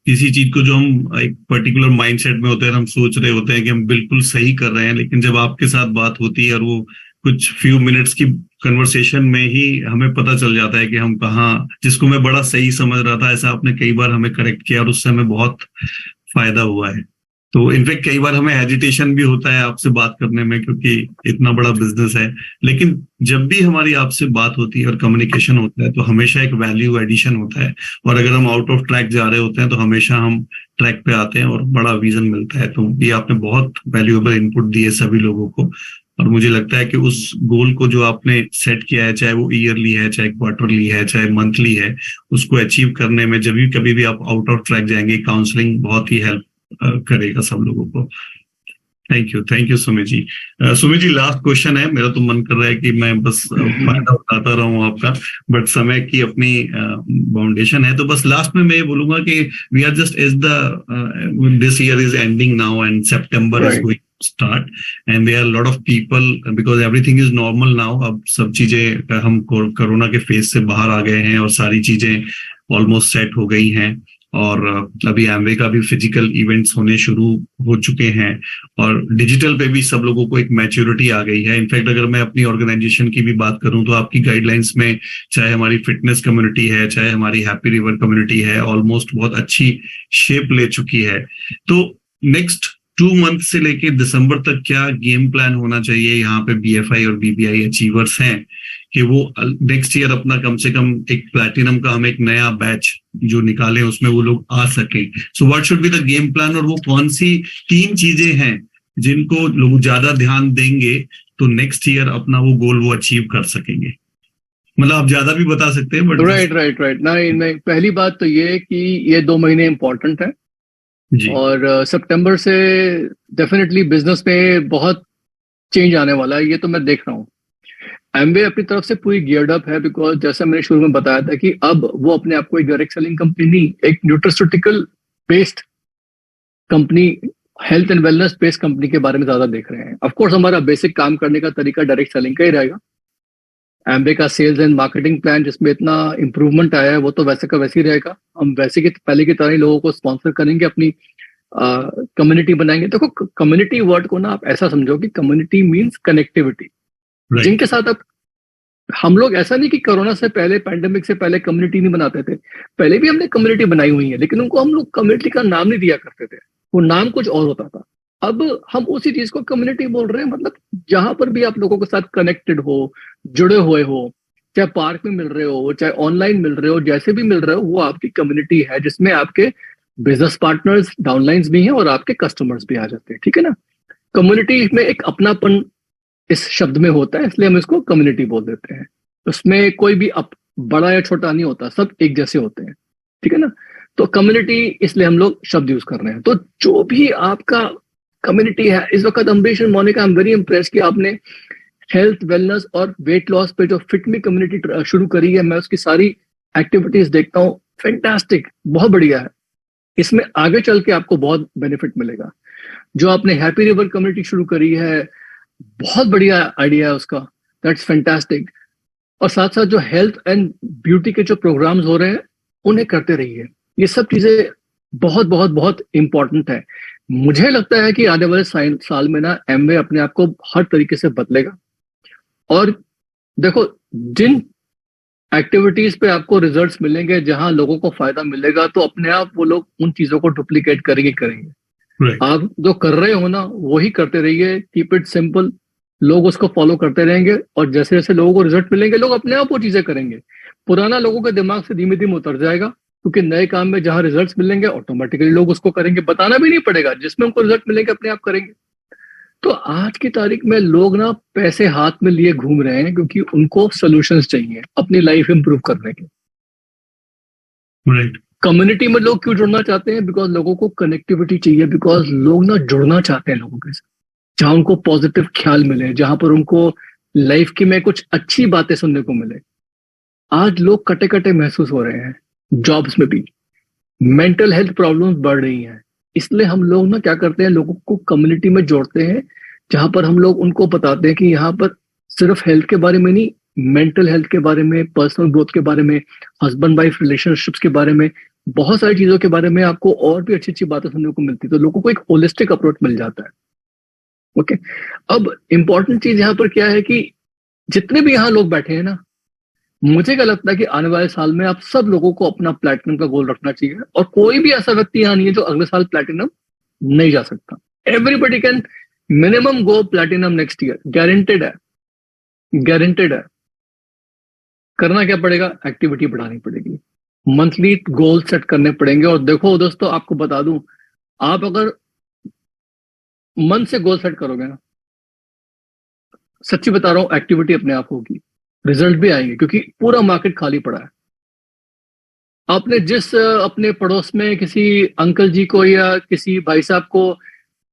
किसी चीज को जो हम एक पर्टिकुलर माइंडसेट में होते हैं, हम सोच रहे होते हैं कि हम बिल्कुल सही कर रहे हैं, लेकिन जब आपके साथ बात होती है और वो कुछ फ्यू मिनट्स की कन्वर्सेशन में ही हमें पता चल जाता है कि हम कहाँ, जिसको मैं बड़ा सही समझ रहा था, ऐसा आपने कई बार हमें करेक्ट किया और उससे हमें बहुत फायदा हुआ है। तो इनफैक्ट कई बार हमें हेजिटेशन भी होता है आपसे बात करने में, क्योंकि इतना बड़ा बिजनेस है, लेकिन जब भी हमारी आपसे बात होती है और कम्युनिकेशन होता है तो हमेशा एक वैल्यू एडिशन होता है। और अगर हम आउट ऑफ ट्रैक जा रहे होते हैं तो हमेशा हम ट्रैक पे आते हैं और बड़ा विजन मिलता है। तो ये आपने बहुत वैल्यूएबल इनपुट दिए सभी लोगों को, और मुझे लगता है कि उस गोल को जो आपने सेट किया है, चाहे वो ईयरली है, चाहे क्वार्टरली है, चाहे मंथली है, उसको अचीव करने में जब भी कभी भी आप आउट ऑफ ट्रैक जाएंगे, काउंसलिंग बहुत ही हेल्प करेगा सब लोगों को। Thank you Sumit ji. Sumit ji, last question है। मेरा तो मन कर रहा है कि मैं बस फायदा उठाता रहूं आपका, बट समय की अपनी बाउंडेशन है। तो बस लास्ट में मैं ये बोलूंगा कि we are just as the this year is ending now and September is going start and there are a lot of people because everything is normal now। अब सब चीजें, हम कोरोना के फेज से बाहर आ गए हैं और सारी चीजें ऑलमोस्ट सेट हो गई हैं, और अभी एमवे का भी फिजिकल इवेंट्स होने शुरू हो चुके हैं, और डिजिटल पे भी सब लोगों को एक मैच्योरिटी आ गई है। इनफैक्ट अगर मैं अपनी ऑर्गेनाइजेशन की भी बात करूं तो आपकी गाइडलाइंस में, चाहे हमारी फिटनेस कम्युनिटी है, चाहे हमारी हैप्पी रिवर कम्युनिटी है, ऑलमोस्ट बहुत अच्छी शेप ले चुकी है। तो नेक्स्ट 2 मंथ से लेके दिसंबर तक क्या गेम प्लान होना चाहिए यहाँ पे BFI और BBI अचीवर्स हैं कि वो नेक्स्ट ईयर अपना कम से कम एक प्लैटिनम का हम एक नया बैच जो निकालें उसमें वो लोग आ सके। So what should be the game plan, और वो कौन सी 3 चीजें हैं जिनको लोग ज्यादा ध्यान देंगे तो नेक्स्ट ईयर अपना वो गोल वो अचीव कर सकेंगे? मतलब आप ज्यादा भी बता सकते हैं, बट राइट नहीं, पहली बात तो ये कि ये 2 महीने इंपॉर्टेंट है जी। और सितंबर से डेफिनेटली बिजनेस में बहुत चेंज आने वाला है, ये तो मैं देख रहा हूँ। एमवे अपनी तरफ से पूरी गियर्ड अप है, बिकॉज जैसा मैंने शुरू में बताया था कि अब वो अपने आप को एक डायरेक्ट सेलिंग कंपनी नहीं, एक nutraceutical based company, health and wellness based company के बारे में ज्यादा देख रहे हैं। ऑफकोर्स हमारा बेसिक काम करने का तरीका डायरेक्ट सेलिंग का ही रहेगा। एमवे का सेल्स एंड मार्केटिंग प्लान जिसमें इतना इंप्रूवमेंट आया है वो तो वैसे का वैसे ही रहेगा। हम वैसे के पहले की तरह ही लोगों को स्पॉन्सर करेंगे, अपनी कम्युनिटी बनाएंगे। देखो कम्युनिटी वर्ड को ना आप ऐसा समझो कि कम्युनिटी मीन्स कनेक्टिविटी, जिनके साथ आप, हम लोग ऐसा नहीं कि कोरोना से पहले, पैंडेमिक से पहले कम्युनिटी नहीं बनाते थे, पहले भी हमने कम्युनिटी बनाई हुई है, लेकिन उनको हम लोग कम्युनिटी का नाम नहीं दिया करते थे, वो नाम कुछ और होता था। अब हम उसी चीज को कम्युनिटी बोल रहे हैं, मतलब जहां पर भी आप लोगों के साथ कनेक्टेड हो, जुड़े हुए हो, चाहे पार्क में मिल रहे हो, चाहे ऑनलाइन मिल रहे हो, जैसे भी मिल रहे हो, वो आपकी कम्युनिटी है, जिसमें आपके बिजनेस पार्टनर्स, डाउनलाइंस भी हैं और आपके कस्टमर्स भी आ जाते हैं। ठीक है ना, कम्युनिटी में एक अपनापन इस शब्द में होता है, इसलिए हम इसको कम्युनिटी बोल देते हैं। उसमें कोई भी बड़ा या छोटा नहीं होता, सब एक जैसे होते हैं। ठीक है ना, तो कम्युनिटी इसलिए हम लोग शब्द यूज कर रहे हैं। तो जो भी आपका कम्युनिटी है इस वक्त, Ambrish and Monica, I am very impress कि आपने हेल्थ, वेलनेस और वेट लॉस पे जो फिट मी कम्युनिटी शुरू करी है, मैं उसकी सारी एक्टिविटीज देखता हूँ, फैंटास्टिक, बहुत बढ़िया है। इसमें आगे चल के आपको बहुत बेनिफिट मिलेगा। जो आपने हैप्पी रिवर कम्युनिटी शुरू करी है, बहुत बढ़िया आइडिया है उसका, दैट्स फैंटास्टिक। और साथ साथ जो हेल्थ एंड ब्यूटी के जो प्रोग्राम्स हो रहे हैं उन्हें करते रहिए। ये सब चीजें बहुत बहुत बहुत इंपॉर्टेंट है। मुझे लगता है कि आने वाले साल में ना एमवे अपने आप को हर तरीके से बदलेगा। और देखो, जिन एक्टिविटीज पे आपको रिजल्ट्स मिलेंगे, जहां लोगों को फायदा मिलेगा, तो अपने आप वो लोग उन चीजों को डुप्लीकेट करेंगे। आप जो कर रहे हो ना वही करते रहिए, कीप इट सिंपल, लोग उसको फॉलो करते रहेंगे और जैसे जैसे लोगों को रिजल्ट मिलेंगे लोग अपने आप वो चीजें करेंगे। पुराना लोगों के दिमाग से धीमे धीमे उतर जाएगा, क्योंकि नए काम में जहां रिजल्ट्स मिलेंगे ऑटोमेटिकली लोग उसको करेंगे, बताना भी नहीं पड़ेगा, जिसमें उनको रिजल्ट मिलेंगे अपने आप करेंगे। तो आज की तारीख में लोग ना पैसे हाथ में लिए घूम रहे हैं, क्योंकि उनको सोल्यूशंस चाहिए अपनी लाइफ इंप्रूव करने के। राइट। कम्युनिटी में लोग क्यों जुड़ना चाहते हैं? बिकॉज लोगों को कनेक्टिविटी चाहिए, बिकॉज लोग ना जुड़ना चाहते हैं लोगों के साथ, जहां उनको पॉजिटिव ख्याल मिले, जहां पर उनको लाइफ की में कुछ अच्छी बातें सुनने को मिले। आज लोग कटे कटे महसूस हो रहे हैं, जॉब्स में भी मेंटल हेल्थ प्रॉब्लम्स बढ़ रही हैं, इसलिए हम लोग ना क्या करते हैं, लोगों को कम्युनिटी में जोड़ते हैं, जहां पर हम लोग उनको बताते हैं कि यहाँ पर सिर्फ हेल्थ के बारे में नहीं, मेंटल हेल्थ के बारे में, पर्सनल ग्रोथ के बारे में, हस्बैंड वाइफ रिलेशनशिप्स के बारे में, बहुत सारी चीजों के बारे में आपको और भी अच्छी अच्छी बातें सुनने को मिलती है। तो लोगों को एक होलिस्टिक अप्रोच मिल जाता है। ओके, अब इंपॉर्टेंट चीज यहाँ पर क्या है कि जितने भी यहाँ लोग बैठे हैं ना, मुझे क्या लगता है कि आने वाले साल में आप सब लोगों को अपना प्लैटिनम का गोल रखना चाहिए, और कोई भी ऐसा व्यक्ति यहाँ नहीं है जो अगले साल प्लैटिनम नहीं जा सकता। Everybody can minimum go platinum next year, guaranteed है, गारंटेड है। करना क्या पड़ेगा? एक्टिविटी बढ़ानी पड़ेगी, मंथली गोल सेट करने पड़ेंगे। और देखो दोस्तों, आपको बता दूं, आप अगर मन से गोल सेट करोगे ना, सच्ची बता रहा हूं, एक्टिविटी अपने आप होगी, रिजल्ट भी आएंगे, क्योंकि पूरा मार्केट खाली पड़ा है। आपने जिस अपने पड़ोस में किसी अंकल जी को या किसी भाई साहब को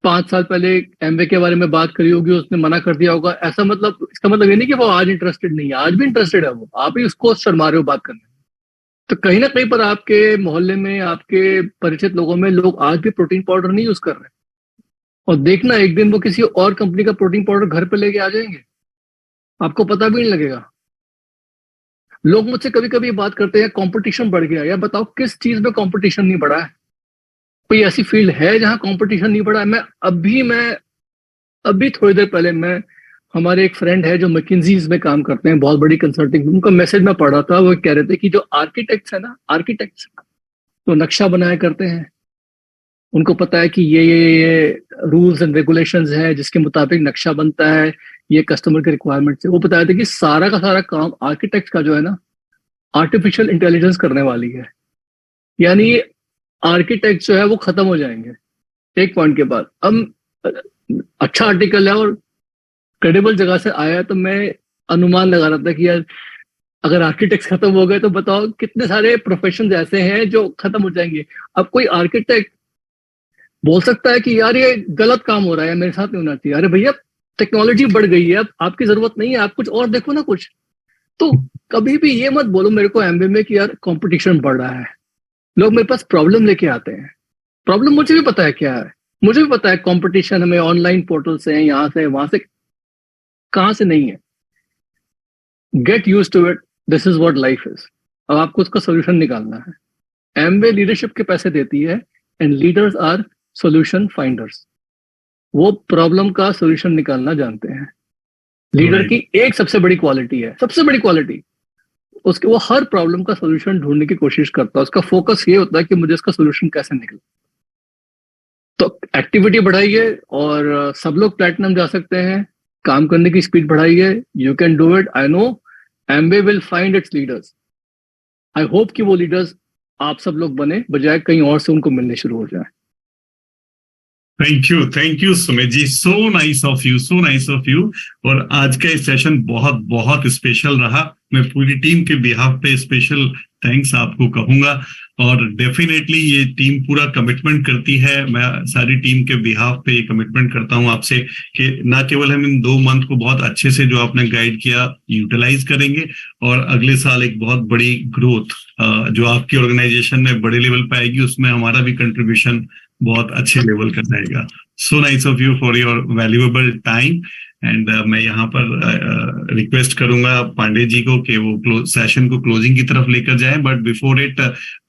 5 साल पहले एमवे के बारे में बात करी होगी, उसने मना कर दिया होगा, ऐसा मतलब, इसका मतलब ये नहीं कि वो आज इंटरेस्टेड नहीं है, आज भी इंटरेस्टेड है वो, आप ही उसको शर्मा रहे हो बात करने में। तो कहीं ना कहीं पर आपके मोहल्ले में, आपके परिचित लोगों में लोग आज भी प्रोटीन पाउडर नहीं यूज कर रहे, और देखना एक दिन वो किसी और कंपनी का प्रोटीन पाउडर घर पे लेके आ जाएंगे, आपको पता भी नहीं लगेगा। लोग मुझसे कभी कभी बात करते हैं कंपटीशन बढ़ गया। यार बताओ, किस चीज में कंपटीशन नहीं बढ़ा है? कोई ऐसी फील्ड है जहां कंपटीशन नहीं बढ़ा है? मैं अभी थोड़ी देर पहले, मैं, हमारे एक फ्रेंड है जो मैकिंजीज में काम करते हैं, बहुत बड़ी कंसल्टिंग, उनका मैसेज मैं पढ़ रहा था, वो कह रहे थे कि जो आर्किटेक्ट्स है ना, आर्किटेक्ट्स तो नक्शा बनाया करते हैं, उनको पता है कि ये रूल्स एंड रेगुलेशंस है जिसके मुताबिक नक्शा बनता है, ये कस्टमर के रिक्वायरमेंट से। वो बताया था कि सारा का सारा काम आर्किटेक्ट का जो है ना, आर्टिफिशियल इंटेलिजेंस करने वाली है। यानी ये आर्किटेक्ट जो है वो खत्म हो जाएंगे एक पॉइंट के बाद। अब अच्छा आर्टिकल है और क्रेडिबल जगह से आया है, तो मैं अनुमान लगा रहा था कि यार अगर आर्किटेक्ट खत्म हो गए तो बताओ कितने सारे प्रोफेशन ऐसे हैं जो खत्म हो जाएंगे। अब कोई आर्किटेक्ट बोल सकता है कि यार ये गलत काम हो रहा है, मेरे साथ नहीं होना चाहिए। अरे भैया, टेक्नोलॉजी बढ़ गई है, अब आपकी जरूरत नहीं है, आप कुछ और देखो ना कुछ। तो कभी भी ये मत बोलो मेरे को एमबीए में कि यार कंपटीशन बढ़ रहा है। लोग मेरे पास प्रॉब्लम लेके आते हैं, प्रॉब्लम मुझे भी पता है क्या है, मुझे भी पता है कंपटीशन हमें ऑनलाइन पोर्टल से है, यहाँ से वहां से, कहां से नहीं है। Get use to it, this is what life is. अब आपको उसका सोल्यूशन निकालना है। एमबीए लीडरशिप के पैसे देती है and leaders are solution finders. वो प्रॉब्लम का सोल्यूशन निकालना जानते हैं। लीडर की एक सबसे बड़ी क्वालिटी है, सबसे बड़ी क्वालिटी उसके, वो हर प्रॉब्लम का सोल्यूशन ढूंढने की कोशिश करता है। उसका फोकस ये होता है कि मुझे इसका सोल्यूशन कैसे निकले। तो एक्टिविटी बढ़ाइए और सब लोग प्लैटिनम जा सकते हैं। काम करने की स्पीड बढ़ाइए, you can do it. I know MBA will find its leaders. I hope कि वो लीडर्स आप सब लोग बने, बजाय कहीं और से उनको मिलने शुरू हो जाए। Thank you Sumit ji, so nice of you, so nice of you. और आज का ये सेशन बहुत बहुत स्पेशल रहा। मैं पूरी टीम के बिहाफ पे स्पेशल थैंक्स आपको कहूंगा। और डेफिनेटली ये टीम पूरा कमिटमेंट करती है, मैं सारी टीम के बिहाफ पे ये कमिटमेंट करता हूं आपसे कि ना केवल हम इन 2 मंथ को बहुत अच्छे से जो आपने गाइड किया यूटिलाइज करेंगे, और अगले साल एक बहुत बड़ी ग्रोथ जो आपकी ऑर्गेनाइजेशन में बड़े लेवल पे आएगी, उसमें हमारा भी कंट्रीब्यूशन बहुत अच्छे लेवल का रहेगा। सो nice of you for your valuable time. And मैं यहाँ पर रिक्वेस्ट करूंगा पांडे जी को कि वो सेशन को क्लोजिंग की तरफ लेकर जाएं। But before it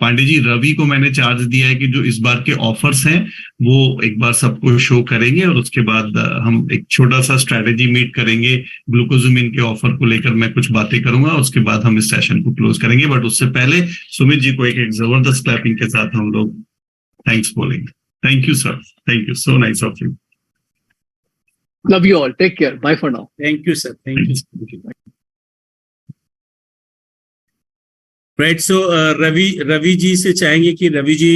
Pandey ji, Ravi को मैंने चार्ज दिया है कि जो इस बार के ऑफर्स हैं वो एक बार सबको शो करेंगे, और उसके बाद हम एक छोटा सा स्ट्रेटेजी मीट करेंगे। ग्लूकोजमिन के ऑफर को लेकर मैं कुछ बातें करूंगा, उसके बाद हम इस सेशन को क्लोज करेंगे। बट उससे पहले सुमित जी को एक जबरदस्त क्लैपिंग के साथ हम लोग थैंक्स बोलेंगे। Thank you, sir. Thank you. So nice of you. Love you all. Take care. Bye for now. Thank you, sir. Thank you. Right. So, Ravi ji से चाहेंगे कि Ravi ji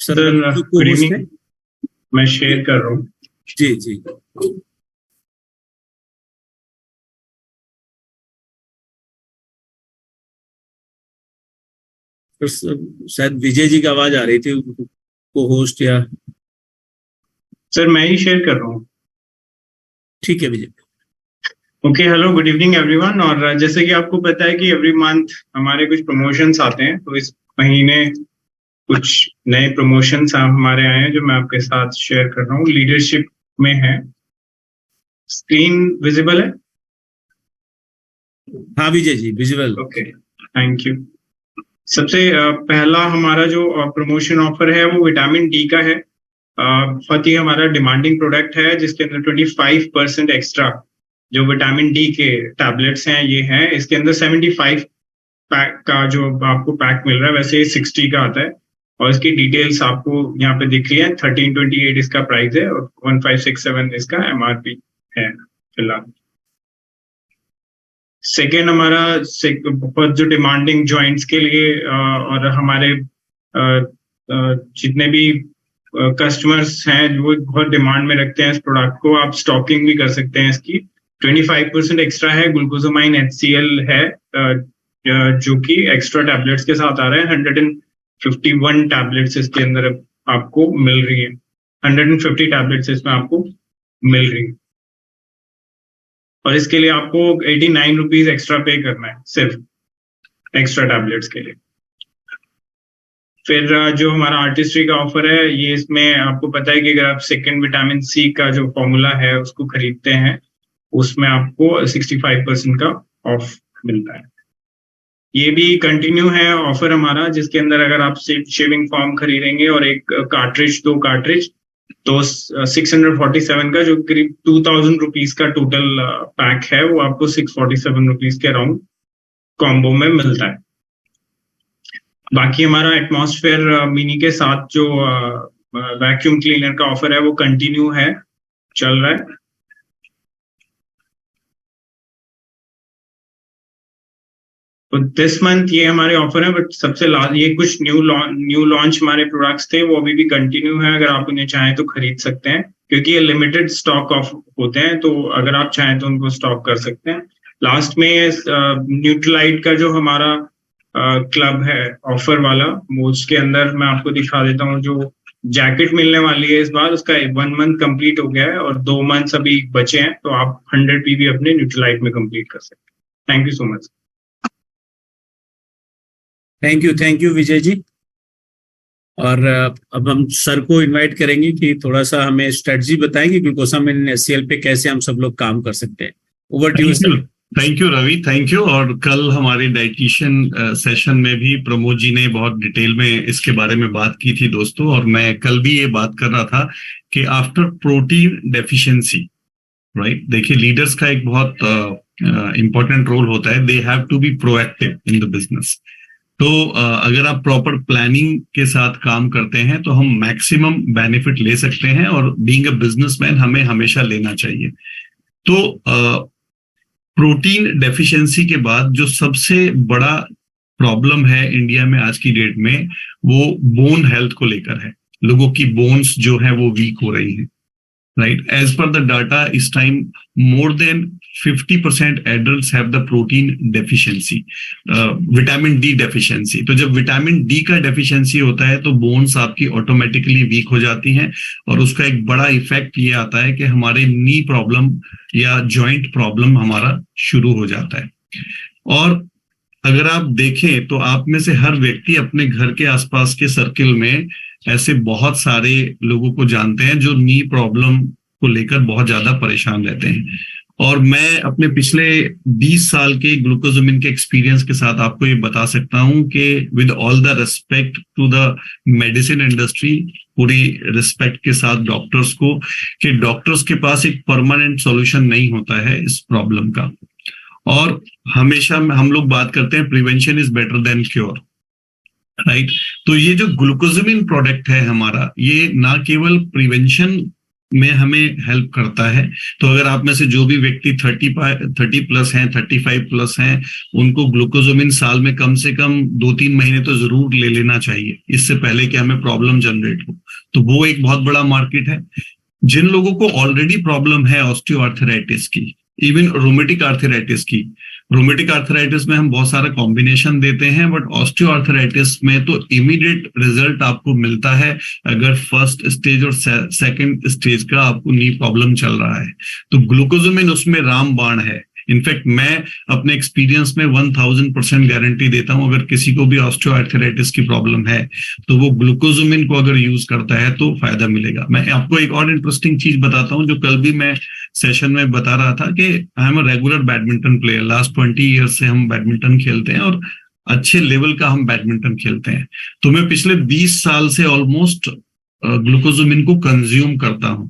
sir good evening, मैं शेयर कर रहा हूँ। जी जी। शायद विजय जी की आवाज आ रही थी, को होस्ट या सर मैं ही शेयर कर रहा हूँ। ठीक है Vijay. Okay, hello, good evening everyone. और जैसे कि आपको पता है कि एवरी मंथ हमारे कुछ प्रमोशंस आते हैं, तो इस महीने कुछ नए प्रमोशंस हमारे आए हैं जो मैं आपके साथ शेयर कर रहा हूँ। लीडरशिप में है। स्क्रीन विजिबल है? हाँ Vijay ji, visible. Okay, thank you. सबसे पहला हमारा जो प्रमोशन ऑफर है वो विटामिन डी का है। बहुत ही हमारा डिमांडिंग प्रोडक्ट है, जिसके अंदर 25% एक्स्ट्रा जो विटामिन डी के टैबलेट्स हैं ये हैं। इसके अंदर 75 पैक का जो आपको पैक मिल रहा है, वैसे 60 का आता है। और इसकी डिटेल्स आपको यहाँ पे दिख रही है। 1328 इसका प्राइस है और 1567 इसका एमआरपी है फिलहाल। सेकेंड हमारा बहुत जो डिमांडिंग जॉइंट्स के लिए और हमारे जितने भी कस्टमर्स हैं वो बहुत डिमांड में रखते हैं इस प्रोडक्ट को, आप स्टॉकिंग भी कर सकते हैं इसकी। 25% एक्स्ट्रा है। ग्लूकोजामाइन HCl है जो कि एक्स्ट्रा टैबलेट्स के साथ आ रहा है। 151 टैबलेट्स इसके अंदर आपको मिल रही है। 150 टैबलेट्स इसमें आपको मिल रही है, और इसके लिए आपको 89 रुपीज एक्स्ट्रा पे करना है सिर्फ एक्स्ट्रा टैबलेट्स के लिए। फिर जो हमारा आर्टिस्ट्री का ऑफर है, ये इसमें आपको पता है कि अगर आप सेकंड विटामिन सी का जो फॉर्मूला है उसको खरीदते हैं, उसमें आपको 65% का ऑफ मिलता है। ये भी कंटिन्यू है ऑफर हमारा, जिसके अंदर अगर आप शेविंग फॉर्म खरीदेंगे और एक कार्ट्रिज, 2 कार्ट्रिज, तो 647 का जो करीब 2000 रुपीज का टोटल पैक है, वो आपको 647 रुपीज के अराउंड कॉम्बो में मिलता है। बाकी हमारा एटमॉस्फेयर मिनी के साथ जो वैक्यूम क्लीनर का ऑफर है वो कंटिन्यू है, चल रहा है। तो दिस मंथ ये हमारे ऑफर है, बट सबसे ये कुछ न्यू लॉन्च हमारे प्रोडक्ट्स थे, वो अभी भी कंटिन्यू है। अगर आप उन्हें चाहें तो खरीद सकते हैं, क्योंकि ये लिमिटेड स्टॉक ऑफ होते हैं, तो अगर आप चाहें तो उनको स्टॉक कर सकते हैं। लास्ट में न्यूट्रलाइट का जो हमारा क्लब है ऑफर वाला, उसके अंदर मैं आपको दिखा देता हूँ जो जैकेट मिलने वाली है इस बार, उसका 1 मंथ कंप्लीट हो गया है और 2 मंथ्स अभी बचे हैं, तो आप 100 PV अपने न्यूट्रलाइट में कंप्लीट कर सकते हैं। Thank you so much. Thank you Vijay ji. और अब हम सर को इनवाइट करेंगे कि थोड़ा सा हमें स्ट्रेटजी बताएंगे ग्लूकोसामिन HCl पे कैसे हम सब लोग काम कर सकते हैं। Over to you sir. Thank you Ravi, thank you. और कल हमारे डाइटिशियन सेशन में भी प्रमोद जी ने बहुत डिटेल में इसके बारे में बात की थी दोस्तों, और मैं कल भी ये बात कर रहा था कि आफ्टर प्रोटीन डेफिशिएंसी, राइट, देखिए लीडर्स का एक बहुत इंपॉर्टेंट रोल होता है, they have to be proactive in the business. तो अगर आप प्रॉपर प्लानिंग के साथ काम करते हैं तो हम मैक्सिमम बेनिफिट ले सकते हैं, और बीइंग अ बिजनेसमैन हमें हमेशा लेना चाहिए। तो प्रोटीन डेफिशिएंसी के बाद जो सबसे बड़ा प्रॉब्लम है इंडिया में आज की डेट में, वो बोन हेल्थ को लेकर है। लोगों की बोन्स जो है वो वीक हो रही है, right. As per the data इस time more than 50% adults have the protein deficiency, vitamin D deficiency. तो जब विटामिन डी का डेफिशिएंसी होता है तो बोन्स आपकी ऑटोमेटिकली वीक हो जाती हैं, और उसका एक बड़ा इफेक्ट ये आता है कि हमारे नी प्रॉब्लम या जॉइंट प्रॉब्लम हमारा शुरू हो जाता है। और अगर आप देखें तो आप में से हर व्यक्ति अपने घर के आसपास के सर्किल में ऐसे बहुत सारे लोगों को जानते हैं जो नी प्रॉब्लम को लेकर बहुत ज्यादा परेशान रहते हैं। और मैं अपने पिछले 20 साल के ग्लूकोसामिन के एक्सपीरियंस के साथ आपको ये बता सकता हूं कि with all the respect to the medicine industry, पूरी रिस्पेक्ट के साथ डॉक्टर्स को, कि डॉक्टर्स के पास एक परमानेंट सॉल्यूशन नहीं होता है इस प्रॉब्लम का। और हमेशा हम लोग बात करते हैं prevention is better than cure, right. तो ये जो ग्लूकोसामिन प्रोडक्ट है हमारा, ये ना केवल प्रिवेंशन में हमें हेल्प करता है। तो अगर आप में से जो भी व्यक्ति 30 प्लस हैं, 35 प्लस हैं, उनको ग्लूकोसामिन साल में कम से कम 2-3 महीने तो जरूर ले लेना चाहिए, इससे पहले कि हमें प्रॉब्लम जनरेट हो। तो वो एक बहुत बड़ा मार्केट है। जिन लोगों को ऑलरेडी प्रॉब्लम है ऑस्टियोआर्थराइटिस की, इवन रोमेटिक आर्थराइटिस की, रोमेटिक आर्थराइटिस में हम बहुत सारा कॉम्बिनेशन देते हैं, बट ऑस्टियोआर्थराइटिस में तो इमीडिएट रिजल्ट आपको मिलता है अगर फर्स्ट स्टेज और सेकंड स्टेज का आपको नी प्रॉब्लम चल रहा है। तो ग्लूकोसामिन उसमें रामबाण है। इनफैक्ट मैं अपने एक्सपीरियंस में 1000% गारंटी देता हूं, अगर किसी को भी ऑस्टियोआर्थराइटिस की प्रॉब्लम है तो वो ग्लूकोसामिन को अगर यूज करता है तो फायदा मिलेगा। मैं आपको एक और इंटरेस्टिंग चीज बताता हूं, जो कल भी मैं सेशन में बता रहा था कि I am a regular badminton player. Last 20 years से हम बैडमिंटन खेलते हैं और अच्छे लेवल का हम बैडमिंटन खेलते हैं। तो मैं पिछले 20 साल से ऑलमोस्ट ग्लूकोसामिन को कंज्यूम करता हूं।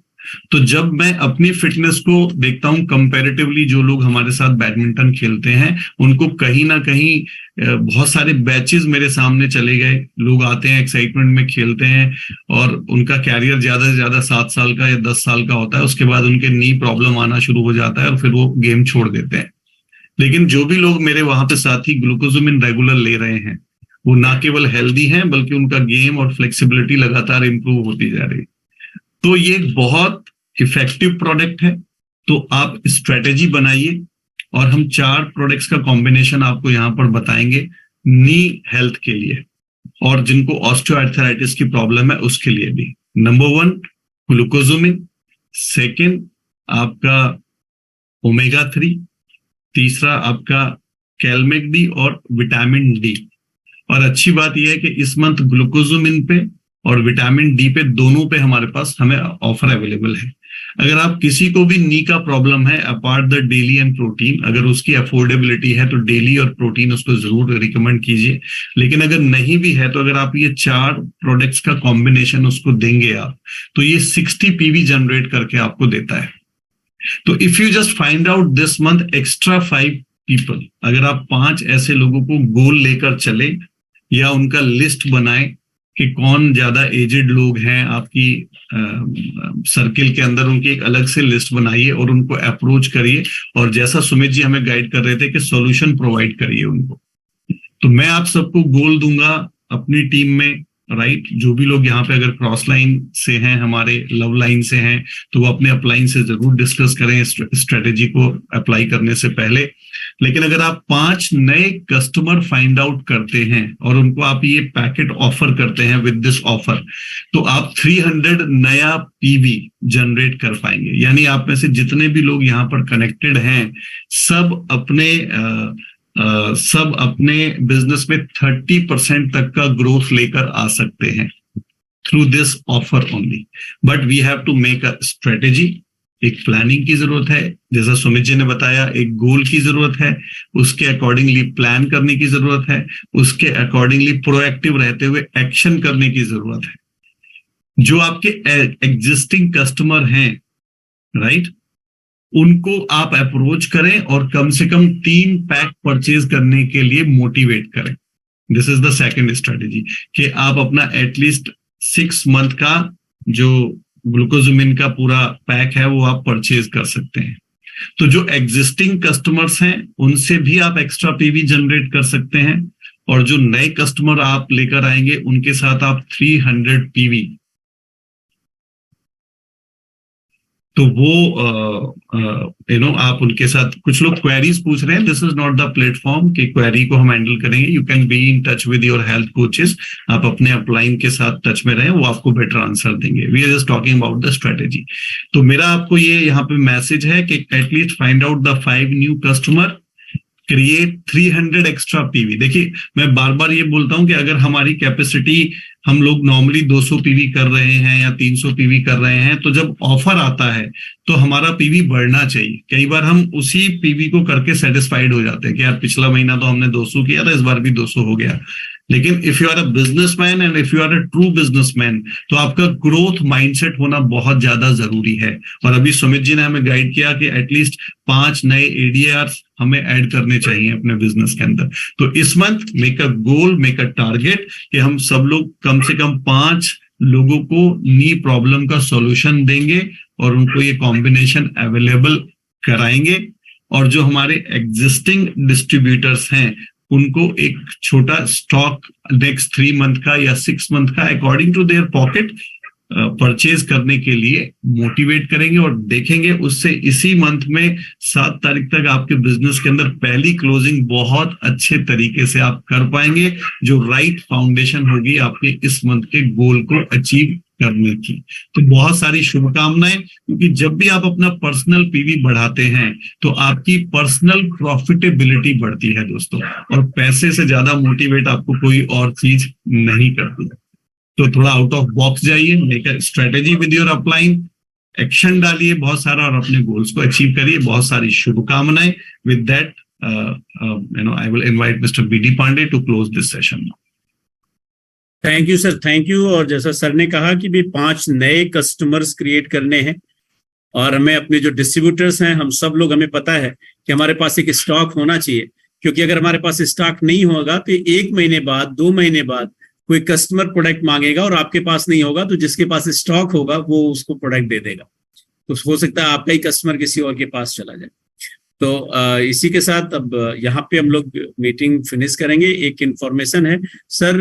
तो जब मैं अपनी फिटनेस को देखता हूं कंपैरेटिवली, जो लोग हमारे साथ बैडमिंटन खेलते हैं उनको कहीं ना कहीं बहुत सारे बैचेस मेरे सामने चले गए। लोग आते हैं, एक्साइटमेंट में खेलते हैं, और उनका कैरियर ज्यादा से ज्यादा 7 साल का या 10 साल का होता है। उसके बाद उनके नी प्रॉब्लम आना शुरू हो जाता है और फिर वो गेम छोड़ देते हैं। लेकिन जो भी लोग मेरे वहां पे साथी ग्लूकोसामिन रेगुलर ले रहे हैं, वो ना केवल हेल्दी हैं बल्कि उनका गेम और फ्लेक्सिबिलिटी लगातार इंप्रूव होती जा रही है। तो ये बहुत इफेक्टिव प्रोडक्ट है। तो आप स्ट्रेटेजी बनाइए, और हम 4 प्रोडक्ट्स का कॉम्बिनेशन आपको यहां पर बताएंगे नी हेल्थ के लिए, और जिनको ऑस्टियोआर्थराइटिस की प्रॉब्लम है उसके लिए भी। नंबर 1 ग्लूकोसामिन, सेकंड आपका ओमेगा 3, तीसरा आपका कैलमेक डी और विटामिन डी। और अच्छी बात यह है कि इस मंथ ग्लूकोसामिन पे और विटामिन डी पे दोनों पे हमारे पास हमें ऑफर अवेलेबल है। अगर आप किसी को भी नी का प्रॉब्लम है, apart the daily and protein, अगर उसकी अफोर्डेबिलिटी है तो डेली और प्रोटीन उसको जरूर रिकमेंड कीजिए। लेकिन अगर नहीं भी है तो अगर आप ये 4 प्रोडक्ट्स का कॉम्बिनेशन उसको देंगे आप, तो ये 60 PV जनरेट करके आपको देता है। तो if you just find out this month extra 5 people, अगर आप 5 ऐसे लोगों को गोल लेकर चले या उनका लिस्ट बनाए कि कौन ज्यादा एजेड लोग हैं आपकी सर्किल के अंदर, उनकी एक अलग से लिस्ट बनाइए और उनको अप्रोच करिए, और जैसा सुमित जी हमें गाइड कर रहे थे कि सॉल्यूशन प्रोवाइड करिए उनको। तो मैं आप सबको गोल दूंगा अपनी टीम में, राइट। जो भी लोग यहाँ पे अगर क्रॉस लाइन से हैं, हमारे लव लाइन से हैं, तो वो अपने अपलाइन से जरूर डिस्कस करें स्ट्रेटेजी को अप्लाई करने से पहले। लेकिन अगर आप 5 नए कस्टमर फाइंड आउट करते हैं और उनको आप ये पैकेट ऑफर करते हैं विद दिस ऑफर, तो आप 300 नया पीवी जनरेट कर पाएंगे। यानी आप में से जितने भी लोग यहाँ पर कनेक्टेड हैं, सब अपने बिजनेस में 30% तक का ग्रोथ लेकर आ सकते हैं through this offer only. But we have to make a strategy, एक प्लानिंग की जरूरत है, जैसा सुमित जी ने बताया, एक गोल की जरूरत है, उसके अकॉर्डिंगली प्लान करने की जरूरत है, उसके अकॉर्डिंगली प्रोएक्टिव रहते हुए एक्शन करने की जरूरत है। जो आपके एग्जिस्टिंग कस्टमर हैं, राइट, उनको आप अप्रोच करें और कम से कम 3 पैक परचेज करने के लिए मोटिवेट करें। This is the second strategy, कि आप अपना एटलीस्ट 6 मंथ का जो ग्लूकोजमिन का पूरा पैक है वो आप परचेज कर सकते हैं। तो जो एग्जिस्टिंग कस्टमर्स हैं उनसे भी आप एक्स्ट्रा पीवी जनरेट कर सकते हैं, और जो नए कस्टमर आप लेकर आएंगे उनके साथ आप 300 पीवी, तो वो आप उनके साथ, कुछ लोग क्वेरीज पूछ रहे हैं, this is not the platform कि क्वेरी को हम हैंडल करेंगे। You can be in touch with your health coaches, आप अपने अपलाइन के साथ टच में रहें, वो आपको बेटर आंसर देंगे। We are just talking about the strategy. तो मेरा आपको ये यहाँ पे मैसेज है कि at least find out the 5 new customer, create 300 extra PV. देखिए, मैं बार बार ये बोलता हूं कि अगर हमारी कैपेसिटी, हम लोग नॉर्मली 200 पीवी कर रहे हैं या 300 पीवी कर रहे हैं, तो जब ऑफर आता है तो हमारा पीवी बढ़ना चाहिए। कई बार हम उसी पीवी को करके सेटिस्फाइड हो जाते हैं कि यार पिछला महीना तो हमने 200 किया था, इस बार भी 200 हो गया। लेकिन if you are a businessman and if you are a true businessman, तो आपका ग्रोथ माइंडसेट होना बहुत ज्यादा जरूरी है। और अभी सुमित जी ने हमें गाइड किया कि एटलीस्ट 5 नए एडीआर हमें ऐड करने चाहिए अपने बिजनेस के अंदर। तो इस month make a goal, make a target कि हम सब लोग कम से कम 5 लोगों को नी प्रॉब्लम का सॉल्यूशन देंगे और उनको ये कॉम्बिनेशन अवेलेबल कराएंगे। और जो हमारे एग्जिस्टिंग डिस्ट्रीब्यूटर्स हैं उनको एक छोटा स्टॉक नेक्स्ट 3 मंथ का या 6 मंथ का according to their pocket purchase करने के लिए मोटिवेट करेंगे, और देखेंगे उससे इसी मंथ में 7 तारीख तक आपके बिजनेस के अंदर पहली क्लोजिंग बहुत अच्छे तरीके से आप कर पाएंगे, जो राइट फाउंडेशन होगी आपके इस मंथ के गोल को अचीव करने की। तो बहुत सारी शुभकामनाएं, क्योंकि जब भी आप अपना पर्सनल पीवी बढ़ाते हैं तो आपकी पर्सनल प्रॉफिटेबिलिटी बढ़ती है दोस्तों, और पैसे से ज्यादा मोटिवेट आपको कोई और चीज नहीं करती। तो थोड़ा आउट ऑफ बॉक्स जाइए, make a strategy with your upline, action डालिए बहुत सारा और अपने गोल्स को अचीव करिए। बहुत सारी शुभकामनाएं। With that I will invite mister BD Pandey to close this session. Thank you sir, thank you. और जैसा सर ने कहा कि भी 5 नए कस्टमर्स क्रिएट करने हैं, और हमें अपने जो डिस्ट्रीब्यूटर्स हैं, हम सब लोग, हमें पता है कि हमारे पास एक स्टॉक होना चाहिए, क्योंकि अगर हमारे पास स्टॉक नहीं होगा तो 1 महीने बाद, 2 महीने बाद कोई कस्टमर प्रोडक्ट मांगेगा और आपके पास नहीं होगा, तो जिसके पास स्टॉक होगा वो उसको प्रोडक्ट दे देगा। तो हो सकता है आपका ही कस्टमर किसी और के पास चला जाए। तो इसी के साथ अब यहाँ पे हम लोग मीटिंग फिनिश करेंगे। एक इन्फॉर्मेशन है सर,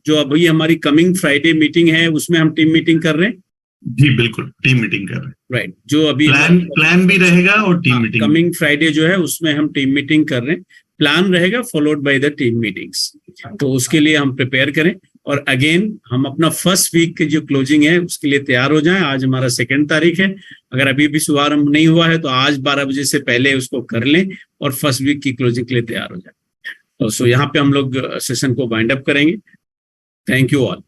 जो अभी हमारी कमिंग फ्राइडे मीटिंग है उसमें हम टीम मीटिंग कर रहे हैं। जी बिल्कुल, टीम मीटिंग कर रहे हैं। राइट, जो अभी प्लान भी रहेगा और टीम मीटिंग। कमिंग फ्राइडे जो है उसमें हम टीम मीटिंग कर रहे हैं। प्लान रहेगा followed by the team meetings. तो उसके लिए हम प्रिपेयर करें, और अगेन हम अपना फर्स्ट वीक की जो क्लोजिंग है उसके लिए तैयार हो जाएं। आज हमारा 2 तारीख है, अगर अभी भी शुभारंभ नहीं हुआ है तो आज 12 बजे से पहले उसको कर लें और फर्स्ट वीक की क्लोजिंग के लिए तैयार हो जाए। तो सो यहाँ पे हम लोग सेशन को वाइंड अप करेंगे। Thank you all.